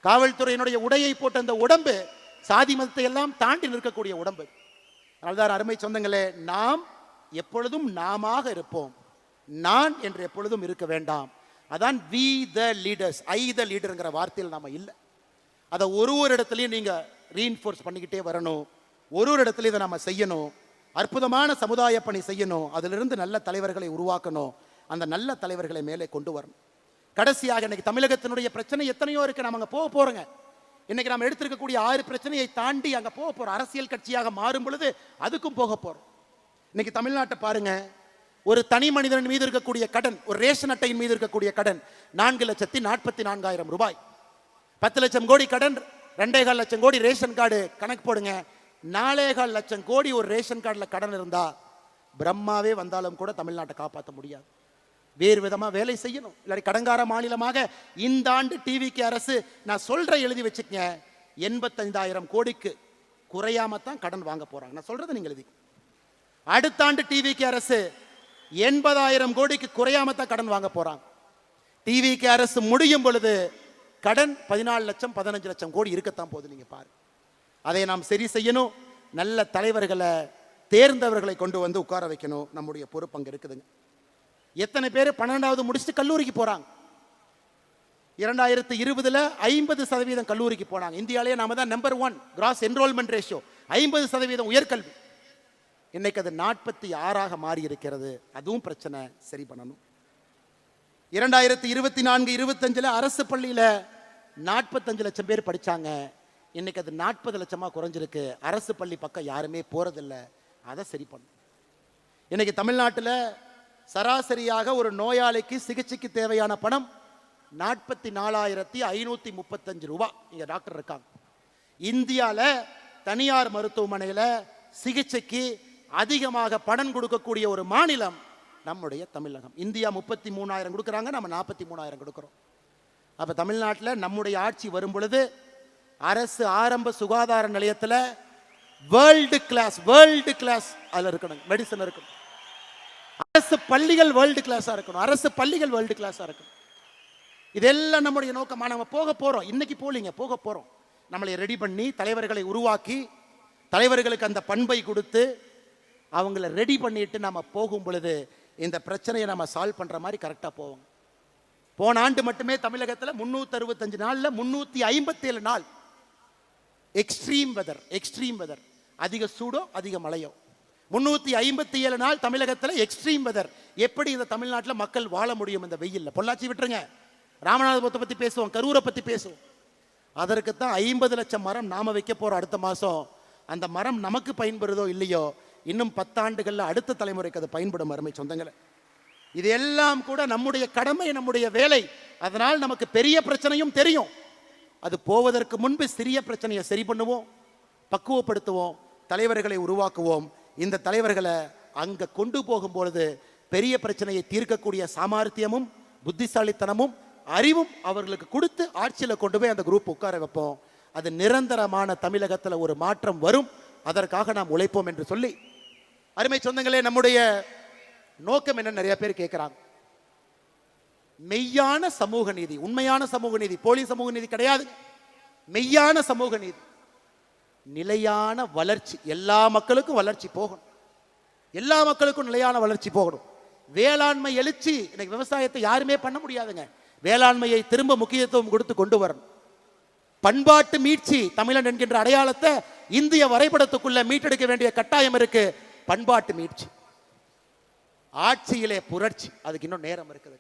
S1: காவல்துறையினுடைய உடையை போட்ட அந்த உடம்பு சாதி மதத்தை எல்லாம் தாண்டி நிற்கக்கூடிய உடம்பு. அதனால்தான் அருமை சொந்தங்களே, நாம் எப்பொழுதும் நாமாக இருப்போம், நான் என்று எப்பொழுதும் இருக்க வேண்டாம். அதான் வி த லீடர்ஸ், ஐ த லீடர்ங்கிற வார்த்தையில் நாம இல்லை. அதை ஒரு இடத்துலையும் நீங்க ரீஇன்ஃபோர்ஸ் பண்ணிக்கிட்டே வரணும். ஒரு இடத்துலையும் இதை நம்ம செய்யணும். அற்புதமான சமுதாய பணி செய்யணும். அதிலிருந்து நல்ல தலைவர்களை உருவாக்கணும். அந்த நல்ல தலைவர்களை மேலே கொண்டு வரணும். கடைசியாக இன்னைக்கு தமிழகத்தினுடைய பிரச்சனை எத்தனையோ இருக்கு, நம்ம அங்கே போக போறோங்க. இன்னைக்கு நம்ம எடுத்திருக்கக்கூடிய 6 பிரச்சனையை தாண்டி அங்கே போக போறோம். அரசியல் கட்சியாக மாறும் பொழுது அதுக்கும் போக போறோம். இன்னைக்கு தமிழ்நாட்டை பாருங்க, ஒரு தனி மனிதன் மீது இருக்கக்கூடிய கடன், ஒரு ரேஷன் அட்டையின் மீது இருக்கக்கூடிய கடன் 4,44,000 ரூபாய். 10 லட்சம் கோடி கடன், 2.25 லட்சம் கோடி ரேஷன் கார்டு கணக்கு போடுங்க. 4.25 லட்சம் கோடி ஒரு ரேஷன் கார்டில் கடன் இருந்தா பிரம்மாவே வந்தாலும் கூட தமிழ்நாட்டை காப்பாற்ற முடியாது. வேறு விதமா வேலை செய்யணும். இல்லாட்டி கடங்கார மாநிலமாக இந்த ஆண்டு டிவிக்கு அரசு, நான் சொல்ற எழுதி வச்சுக்கங்க, 85,000 கோடிக்கு குறையாம தான் கடன் வாங்க போறாங்க. நான் சொல்றது நீங்க எழுதி. அடுத்த ஆண்டு டிவிக்கு அரசு 80,000 கோடிக்கு குறையாம தான் கடன் வாங்க போறாங்க. டிவிக்கு அரசு முடியும் பொழுது கடன் 14 லட்சம் 15 லட்சம் கோடி இருக்கத்தான் போகுது. நீங்க பாருங்க. அதை நாம் சரி செய்யணும். நல்ல தலைவர்களை, தேர்ந்தவர்களை கொண்டு வந்து உட்கார வைக்கணும். நம்முடைய பொறுப்பு அங்க இருக்குதுங்க. எத்தனை பேர் 12வது முடிச்சுட்டு கல்லூரிக்கு போறாங்க? 2020 50% கல்லூரிக்கு போனாங்க. இந்தியாவிலேயே நாம தான் நம்பர் 1 கிராஸ் என்ரோல்மெண்ட் ரேஷியோ, 50% உயர்கல்வி. இன்னைக்கு அது 46ஆக மாறி இருக்கிறது. அதுவும் பிரச்சனை, சரி பண்ணணும். 2024-25 அரசு பள்ளியில 45 லட்சம் பேர் படிச்சாங்க. இன்னைக்கு அது 40 லட்சமா குறைஞ்சிருக்கு. அரசு பள்ளி பக்கம் யாருமே போறதில்லை. அதை சரி பண்ணும். இன்னைக்கு தமிழ்நாட்டில் சராசரியாக ஒரு நோயாளிக்கு சிகிச்சைக்கு தேவையான பணம் 44,535 ரூபாய். இங்க டாக்டர் இருக்காங்க. இந்தியாவில் தனியார் மருத்துவமனையில் சிகிச்சைக்கு அதிகமாக பணம் கொடுக்கக்கூடிய ஒரு மாநிலம் நம்முடைய தமிழகம். இந்தியா 33,000 கொடுக்குறாங்க, நம்ம 43,000 கொடுக்குறோம். அப்போ தமிழ்நாட்டில் நம்முடைய ஆட்சி வரும் பொழுது அரசு ஆரம்ப சுகாதார நிலையத்தில் வேர்ல்டு கிளாஸ் அதில் இருக்கணும். மெடிசன் இருக்கணும். அரசு பள்ளிகள் வேர்ல்டு கிளாஸா இருக்கணும். அரசு பள்ளிகள் வேர்ல்டு கிளாஸா இருக்கணும். இதெல்லாம் நம்முடைய நோக்கமா. நம்ம போக போறோம். இன்னைக்கு போலீங்க, போக போறோம். நம்மளை ரெடி பண்ணி தலைவர்களை உருவாக்கி, தலைவர்களுக்கு அந்த பண்பை கொடுத்து அவங்கள ரெடி பண்ணிட்டு நம்ம போகும் பொழுது இந்த பிரச்சனையை நம்ம சால்வ் பண்ற மாதிரி கரெக்டா போவோம். போன ஆண்டு மட்டுமே தமிழகத்தில் 365 நாள்ல 357 நாள் எக்ஸ்ட்ரீம் வெதர், அதிக சூடோ அதிக மழையோ, 357 நாள் தமிழகத்தில் எக்ஸ்ட்ரீம் வெதர். எப்படி இந்த தமிழ்நாட்டில் மக்கள் வாழ முடியும் இந்த வெயில்ல? பொள்ளாச்சி விட்டுருங்க, ராமநாதபுரத்தை பத்தி பேசுவோம், கரூரை பத்தி பேசுவோம். அதற்கு தான் 50 லட்சம் மரம் நாம வைக்க போறோம் அடுத்த மாசம். அந்த மரம் நமக்கு பயன்படுதோ இல்லையோ, இன்னும் 10 ஆண்டுகள்ல அடுத்த தலைமுறைக்கு அது பயன்படும். அருமை சொந்தங்களே, இது எல்லாம் கூட நம்முடைய கடமை, நம்முடைய வேலை. அதனால் நமக்கு பெரிய பிரச்சனையும் தெரியும். அது போவதற்கு முன்பு சிறிய பிரச்சனையை சரி பண்ணுவோம், பக்குவப்படுத்துவோம், தலைவர்களை உருவாக்குவோம். இந்த தலைவர்களை அங்க கொண்டு போகும் பொழுது பெரிய பிரச்சனையை தீர்க்கக்கூடிய சாமர்த்தியமும் புத்திசாலித்தனமும் அறிவும் அவர்களுக்கு கொடுத்து ஆட்சியில் கொண்டு போய் அந்த குரூப் உட்கார வைப்போம். அது நிரந்தரமான தமிழகத்தில் ஒரு மாற்றம் வரும். அதற்காக நாம் உழைப்போம் என்று சொல்லி, அருமை சொந்தங்களே, நம்முடைய நோக்கம் என்ன? நிறைய பேர் கேட்கிறாங்க. மெய்யான சமூக நீதி, உண்மையான சமூக நீதி, போலி சமூக நீதி கிடையாது. மெய்யான சமூக நீதி, நிலையான வளர்ச்சி. எல்லா மக்களுக்கும் வளர்ச்சி போகணும். எல்லா மக்களுக்கும் நிலையான வளர்ச்சி போகணும். வேளாண்மை எழுச்சி. இன்னைக்கு விவசாயத்தை யாருமே பண்ண முடியாதுங்க. வேளாண்மையை திரும்ப முக்கியத்துவம் கொடுத்து கொண்டு வரணும். பண்பாட்டு மீட்சி, தமிழன் என்கின்ற அடையாளத்தை இந்திய வரைபடத்துக்குள்ள மீட்டெடுக்க வேண்டிய கட்டாயம் இருக்கு. பண்பாட்டு மீட்சி, ஆட்சியிலே புரட்சி, அதுக்கு இன்னும் நேரம் இருக்குது.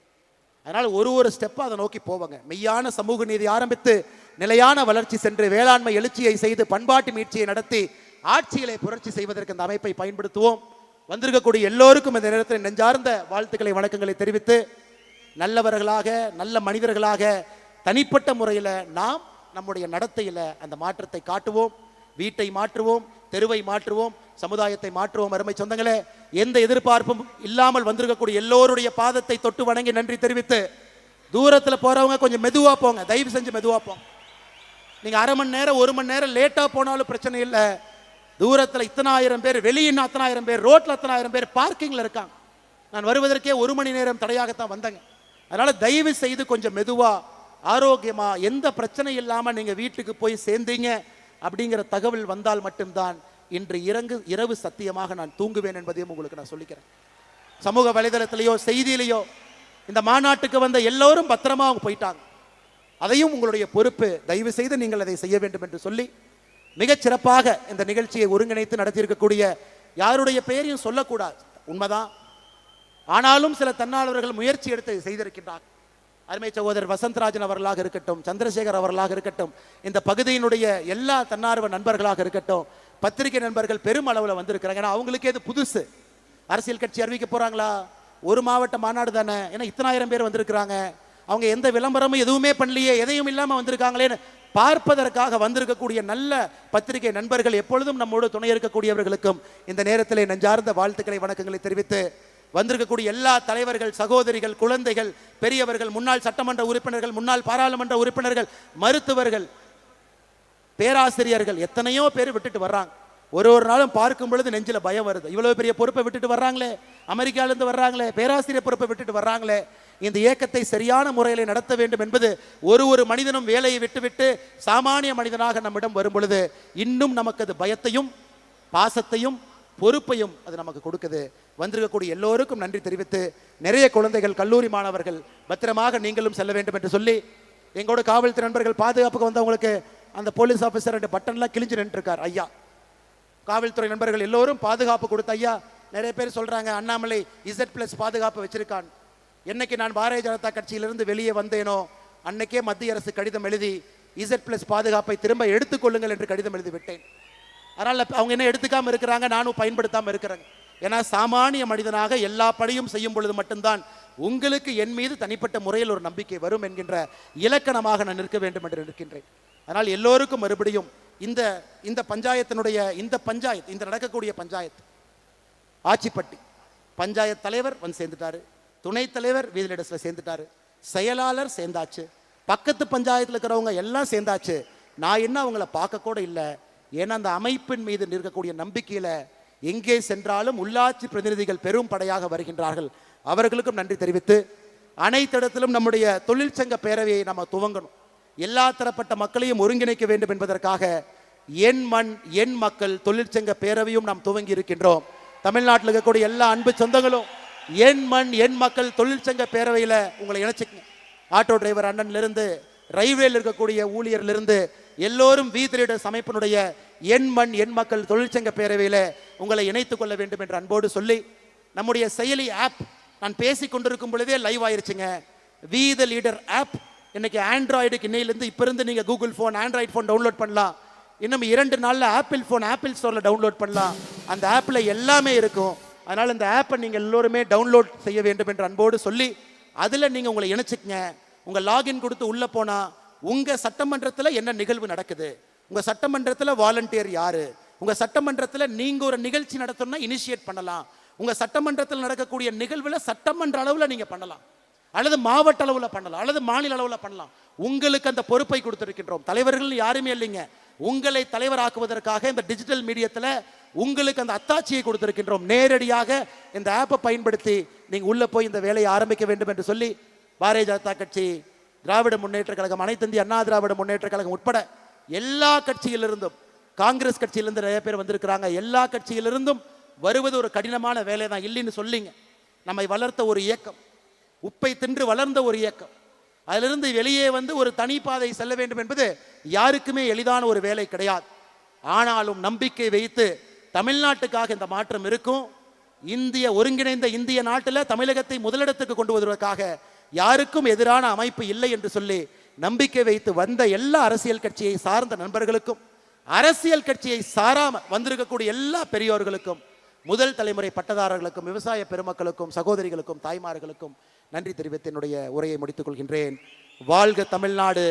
S1: அதனால ஒரு ஸ்டெப்பா அதை நோக்கி போவாங்க. மெய்யான சமூக நீதி ஆரம்பித்து நிலையான வளர்ச்சி சென்று வேளாண்மை எழுச்சியை செய்து பண்பாட்டு மீட்சியை நடத்தி ஆட்சியிலே புரட்சி செய்வதற்கு இந்த அமைப்பை பயன்படுத்துவோம். வந்திருக்கக்கூடிய எல்லோருக்கும் இந்த நேரத்தில் நெஞ்சார்ந்த வாழ்த்துக்களை, வணக்கங்களை தெரிவித்து, நல்லவர்களாக, நல்ல மனிதர்களாக, தனிப்பட்ட முறையில் நாம் நம்முடைய நடத்தையில் அந்த மாற்றத்தை காட்டுவோம். வீட்டை மாற்றுவோம், தெருவை மாற்றுவோம், சமுதாயத்தை மாற்றுவோம். அருமை சொந்தங்களே, எந்த எதிர்பார்ப்பும் இல்லாமல் வந்திருக்கக்கூடிய எல்லோருடைய பாதத்தை தொட்டு வணங்கி நன்றி தெரிவித்து, தூரத்தில் போறவங்க கொஞ்சம் மெதுவா போங்க, தயவு செஞ்சு மெதுவா போங்க. நீங்க அரை மணி நேரம் 1 மணி நேரம் லேட்டா போனாலும் பிரச்சனை இல்லை. தூரத்தில் இத்தனை ஆயிரம் பேர், வெளியே அத்தனை ஆயிரம் பேர், ரோட்ல அத்தனை ஆயிரம் பேர் பார்க்கிங்ல இருக்காங்க. நான் வருவதற்கே 1 மணி நேரம் தடையாகத்தான் வந்தேங்க. அதனால தயவு செய்து கொஞ்சம் மெதுவா, ஆரோக்கியமா, எந்த பிரச்சனை இல்லாம நீங்க வீட்டுக்கு போய் சேர்ந்தீங்க அப்படிங்கிற தகவல் வந்தால் மட்டும்தான் இன்று இரவு சத்தியமாக நான் தூங்குவேன் என்பதையும் உங்களுக்கு நான் சொல்லிக்கிறேன். சமூக வலைதளத்திலேயோ செய்தியிலேயோ இந்த மாநாட்டுக்கு வந்த எல்லோரும் பத்திரமா அவங்க போயிட்டாங்க. அதையும் உங்களுடைய பொறுப்பு. தயவு செய்து நீங்கள் அதை செய்ய வேண்டும் என்று சொல்லி, மிகச் சிறப்பாக இந்த நிகழ்ச்சியை ஒருங்கிணைத்து நடத்தியிருக்கக்கூடிய யாருடைய பெயரையும் சொல்லக்கூடாது, உண்மைதான். ஆனாலும் சில தன்னாளர்கள் முயற்சி எடுத்து செய்திருக்கின்றார். அருமை சகோதரர் வசந்தராஜன் அவர்களாக இருக்கட்டும், சந்திரசேகர் அவர்களாக இருக்கட்டும், இந்த பகுதியினுடைய எல்லா தன்னார்வ நண்பர்களாக இருக்கட்டும், பத்திரிகை நண்பர்கள் பெரும் அளவில் வந்திருக்கிறாங்க. ஏன்னா அவங்களுக்கே இது புதுசு. அரசியல் கட்சி அறிவிக்க போறாங்களா? ஒரு மாவட்ட மாநாடு தானே, ஏன்னா இத்தனாயிரம் பேர் வந்திருக்கிறாங்க. அவங்க எந்த விளம்பரமும் எதுவுமே பண்ணலையே, எதையும் இல்லாமல் வந்திருக்காங்களேன்னு பார்ப்பதற்காக வந்திருக்கக்கூடிய நல்ல பத்திரிகை நண்பர்கள், எப்பொழுதும் நம்மோடு துணை இருக்கக்கூடியவர்களுக்கும் இந்த நேரத்தில் நெஞ்சார்ந்த வாழ்த்துக்களை வணக்கங்களை தெரிவித்து, வந்திருக்கக்கூடிய எல்லா தலைவர்கள், சகோதரிகள், குழந்தைகள், பெரியவர்கள், முன்னாள் சட்டமன்ற உறுப்பினர்கள், முன்னாள் பாராளுமன்ற உறுப்பினர்கள், மருத்துவர்கள், பேராசிரியர்கள், எத்தனையோ பேர் விட்டுட்டு வர்றாங்க. ஒரு நாளும் பார்க்கும் பொழுது நெஞ்சில் பயம் வருது. இவ்வளவு பெரிய பொறுப்பை விட்டுட்டு வர்றாங்களே, அமெரிக்காவிலிருந்து வர்றாங்களே, பேராசிரியர் பொறுப்பை விட்டுட்டு வர்றாங்களே. இந்த இயக்கத்தை சரியான முறையில் நடத்த வேண்டும் என்பது ஒரு மனிதனும் வேலையை விட்டுவிட்டு சாமானிய மனிதனாக நம்மிடம் வரும் பொழுது இன்னும் நமக்கு அது பயத்தையும் பாசத்தையும் பொறுப்பையும் அது நமக்கு கொடுக்குது. வந்திருக்கக்கூடிய எல்லோருக்கும் நன்றி தெரிவித்து, நிறைய குழந்தைகள், கல்லூரி மாணவர்கள் பத்திரமாக நீங்களும் செல்ல வேண்டும் என்று சொல்லி, எங்களோட காவல்துறை நண்பர்கள் பாதுகாப்புக்கு வந்தவங்களுக்கு அந்த போலீஸ் ஆஃபீஸர் ரெண்டு பட்டன்லாம் கிழிஞ்சு நின்றுருக்கார் ஐயா. காவல்துறை நண்பர்கள் எல்லோரும் பாதுகாப்பு கொடுத்த ஐயா. நிறைய பேர் சொல்றாங்க அண்ணாமலை Z+ பாதுகாப்பு வச்சிருக்கான். என்னைக்கு நான் பாரதிய ஜனதா கட்சியிலிருந்து வெளியே வந்தேனோ அன்னைக்கே மத்திய அரசு கடிதம் எழுதி Z+ பாதுகாப்பை திரும்ப எடுத்துக்கொள்ளுங்கள் என்று கடிதம் எழுதி விட்டேன். அதனால அவங்க என்ன எடுத்துக்காம இருக்கிறாங்க, நானும் பயன்படுத்தாம இருக்கிறேன். ஏன்னா சாமானிய மனிதனாக எல்லா பணியும் செய்யும் பொழுது மட்டும்தான் உங்களுக்கு என் மீது தனிப்பட்ட முறையில் ஒரு நம்பிக்கை வரும் என்கின்ற இலக்கணமாக நான் நிற்க வேண்டும் என்று நிற்கின்றேன். அதனால் எல்லோருக்கும் மறுபடியும் இந்த பஞ்சாயத்தினுடைய இந்த நடக்கக்கூடிய பஞ்சாயத்து ஆச்சிப்பட்டி பஞ்சாயத்து தலைவர் வந்து சேர்ந்துட்டாரு, துணைத் தலைவர் வீதிலிடத்தில் சேர்ந்துட்டாரு, செயலாளர் சேர்ந்தாச்சு, பக்கத்து பஞ்சாயத்தில் இருக்கிறவங்க எல்லாம் சேர்ந்தாச்சு. நான் என்ன அவங்கள பார்க்க கூட இல்லை. ஏன்னா அந்த அமைப்பின் மீது இருக்கக்கூடிய நம்பிக்கையில எங்கே சென்றாலும் உள்ளாட்சி பிரதிநிதிகள் பெரும் படையாக வருகின்றார்கள். அவர்களுக்கும் நன்றி தெரிவித்து, அனைத்து இடத்திலும் நம்முடைய தொழிற்சங்க பேரவையை நம்ம துவங்கணும். எல்லா தரப்பட்ட மக்களையும் ஒருங்கிணைக்க வேண்டும் என்பதற்காக என் மண் என் மக்கள் தொழிற்சங்க பேரவையும் நாம் துவங்கி இருக்கின்றோம். தமிழ்நாட்டில் இருக்கக்கூடிய எல்லா அன்பு சொந்தங்களும் என் மண் என் மக்கள் தொழிற்சங்க பேரவையில் உங்களை இணைச்சிக்கங்க. ஆட்டோ டிரைவர் அண்ணன்லிருந்து ரயில்வேல இருக்கக்கூடிய ஊழியர்லிருந்து எல்லோரும் வீதிலிடஸ் அமைப்பினுடைய என் மண் என் மக்கள் தொழிற்சங்க பேரவையில் உங்களை இணைத்துக் கொள்ள வேண்டும் என்று அன்போடு சொல்லி, நம்முடைய செயலி ஆப் நான் பேசி கொண்டிருக்கும் பொழுதே லைவ் ஆயிருச்சுங்க. வி த லீடர் ஆப் இன்னைக்கு ஆண்ட்ராய்டுக்கு இன்னையிலிருந்து இப்போ இருந்து நீங்கள் Google phone Android phone download பண்ணலாம். இன்னும் 2 நாளில் ஆப்பிள் ஃபோன் ஆப்பிள் ஸ்டோரில் டவுன்லோட் பண்ணலாம். அந்த ஆப்பில் எல்லாமே இருக்கும். அதனால் இந்த ஆப்பை நீங்கள் எல்லோருமே டவுன்லோட் செய்ய வேண்டும் என்று அன்போடு சொல்லி, அதில் நீங்கள் உங்களை இணைச்சிக்கங்க. உங்கள் லாகின் கொடுத்து உள்ளே போனால் உங்கள் சட்டமன்றத்தில் என்ன நிகழ்வு நடக்குது, உங்கள் சட்டமன்றத்தில் வாலண்டியர் யார், உங்கள் சட்டமன்றத்தில் நீங்கள் ஒரு நிகழ்ச்சி நடத்தணும்னா இனிஷியேட் பண்ணலாம். உங்கள் சட்டமன்றத்தில் நடக்கக்கூடிய நிகழ்வில் சட்டமன்ற அளவில் நீங்கள் பண்ணலாம், அல்லது மாவட்ட அளவில் பண்ணலாம், அல்லது மாநில அளவில் பண்ணலாம். உங்களுக்கு அந்த பொறுப்பை கொடுத்திருக்கின்றோம். தலைவர்கள் யாருமே இல்லைங்க. உங்களை தலைவராக்குவதற்காக இந்த டிஜிட்டல் மீடியத்தில் உங்களுக்கு அந்த அத்தாட்சியை கொடுத்திருக்கின்றோம். நேரடியாக இந்த ஆப்பை பயன்படுத்தி நீங்கள் உள்ளே போய் இந்த வேலையை ஆரம்பிக்க வேண்டும் என்று சொல்லி, பாரதிய ஜனதா கட்சி, திராவிட முன்னேற்ற கழகம், அனைத்து இந்திய அண்ணா திராவிட முன்னேற்ற கழகம் உட்பட எல்லா கட்சியிலிருந்தும், காங்கிரஸ் கட்சியிலிருந்து நிறைய பேர் வந்திருக்கிறாங்க. எல்லா கட்சியிலிருந்தும் வருவது ஒரு கடினமான வேலை தான், இல்லைன்னு சொல்லிங்க. நம்மை வளர்த்த ஒரு இயக்கம், உப்பை தின்று வளர்ந்த ஒரு இயக்கம், அதிலிருந்து வெளியே வந்து ஒரு தனிப்பாதை செல்ல வேண்டும் என்பது யாருக்குமே எளிதான ஒரு வேலை கிடையாது. ஆனாலும் நம்பிக்கை வைத்து தமிழ்நாட்டுக்காக இந்த மாற்றம் இருக்கும். ஒருங்கிணைந்த இந்திய நாட்டில் தமிழகத்தை முதலிடத்துக்கு கொண்டு வருவதற்காக யாருக்கும் எதிரான அமைப்பு இல்லை என்று சொல்லி நம்பிக்கை வைத்து வந்த எல்லா அரசியல் கட்சியை சார்ந்த நண்பர்களுக்கும், அரசியல் கட்சியை சாராம வந்திருக்கக்கூடிய எல்லா பெரியோர்களுக்கும், முதல் தலைமுறை பட்டதாரர்களுக்கும், விவசாய பெருமக்களுக்கும், சகோதரிகளுக்கும், தாய்மார்களுக்கும் நன்றி தெரிவித்து என்னுடைய உரையை முடித்துக் கொள்கின்றேன். வாழ்க தமிழ்நாடு,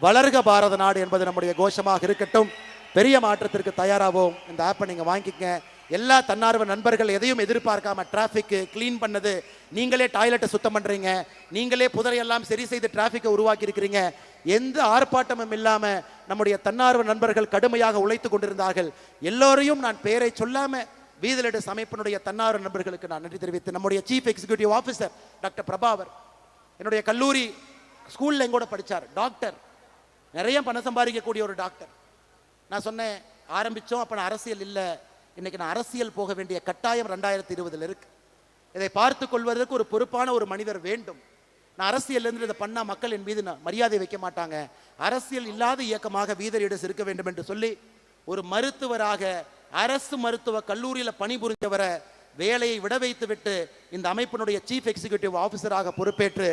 S1: வளர்க பாரத நாடு என்பது நம்முடைய கோஷமாக இருக்கட்டும். பெரிய மாற்றத்திற்கு தயாராகவும் இந்த ஆப்பை நீங்கள் வாங்கிக்கங்க. எல்லா தன்னார்வ நண்பர்கள் எதையும் எதிர்பார்க்காம டிராஃபிக்கு க்ளீன் பண்ணது, நீங்களே டாய்லெட்டை சுத்தம் பண்ணுறீங்க, நீங்களே புதரையெல்லாம் சரி செய்து டிராஃபிக்கை உருவாக்கி இருக்கிறீங்க. எந்த ஆர்ப்பாட்டமும் இல்லாமல் நம்முடைய தன்னார்வ நண்பர்கள் கடுமையாக உழைத்து கொண்டிருந்தார்கள். எல்லோரையும் நான் பெயரை சொல்லாமல் வீதிலிடஸ் அமைப்பினுடைய தன்னார்வ நண்பர்களுக்கு நான் நன்றி தெரிவித்து, நம்முடைய சீஃப் எக்ஸிக்யூட்டிவ் ஆஃபீஸர் டாக்டர் பிரபாவர், என்னுடைய கல்லூரி ஸ்கூலில் எங்கூட படித்தார், டாக்டர், நிறைய பணம் சம்பாதிக்கக்கூடிய ஒரு டாக்டர். நான் சொன்னேன் ஆரம்பித்தோம், அப்போ நான் அரசியல் இல்லை, இன்னைக்கு நான் அரசியல் போக வேண்டிய கட்டாயம் 2020 இருக்கு. இதை பார்த்து கொள்வதற்கு ஒரு பொறுப்பான ஒரு மனிதர் வேண்டும். நான் அரசியல்லேருந்து இதை பண்ணால் மக்கள் என் மீது மரியாதை வைக்க மாட்டாங்க, அரசியல் இல்லாத இயக்கமாக வீதிலிடஸ் இருக்க வேண்டும் என்று சொல்லி, ஒரு மருத்துவராக அரசு மருத்துவ கல்லூரியில் பணிபுரிந்தவரை வேலையை விட வைத்து விட்டு இந்த அமைப்பினுடைய சீஃப் எக்ஸிக்யூட்டிவ் ஆஃபீஸராக பொறுப்பேற்று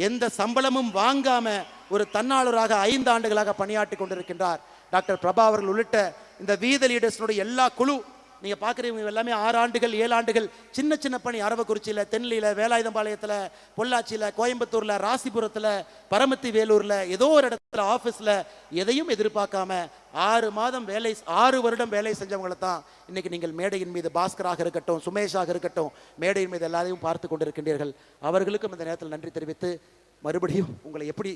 S1: எந்த சம்பளமும் வாங்காம ஒரு தன்னாளராக 5 ஆண்டுகளாக பணியாற்றி கொண்டிருக்கின்றார் டாக்டர் பிரபா அவர்கள் உள்ளிட்ட இந்த வீத லீடர்ஸுடைய எல்லா குழு நீங்கள் பார்க்குறவங்க எல்லாமே 6 ஆண்டுகள் 7 ஆண்டுகள் சின்ன சின்ன பணி, அரவக்குறிச்சியில், தென்னியில், வேலாயுதம்பாளையத்தில், பொள்ளாச்சியில், கோயம்புத்தூரில், ராசிபுரத்தில், பரமத்தி வேலூரில், ஏதோ ஒரு இடத்துல ஆஃபீஸில் எதையும் எதிர்பார்க்காம 6 மாதம் வேலை 6 வருடம் வேலை செஞ்சவங்களை தான் இன்னைக்கு நீங்கள் மேடையின் மீது பாஸ்கராக இருக்கட்டும், சுமேஷாக இருக்கட்டும், மேடையின் மீது எல்லாரையும் பார்த்து கொண்டிருக்கின்றீர்கள். அவர்களுக்கும் இந்த நேரத்தில் நன்றி தெரிவித்து மறுபடியும் உங்களை எப்படி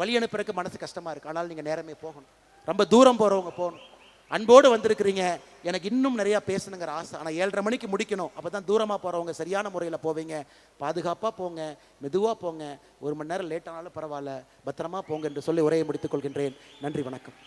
S1: வழி அனுப்புறதுக்கு மனசு கஷ்டமாக இருக்குது. ஆனால் நீங்கள் நேரமே போகணும், ரொம்ப தூரம் போகிறவங்க போகணும். அன்போடு வந்திருக்கிறீங்க, எனக்கு இன்னும் நிறையா பேசணுங்கிற ஆசை. ஆனால் 7:30 மணிக்கு முடிக்கணும். அப்போ தான் தூரமாக போகிறவங்க சரியான முறையில் போவீங்க. பாதுகாப்பாக போங்க, மெதுவாக போங்க, 1 மணி நேரம் லேட்டானாலும் பரவாயில்ல, பத்திரமா போங்க என்று சொல்லி உரையை முடித்துக் கொள்கின்றேன். நன்றி, வணக்கம்.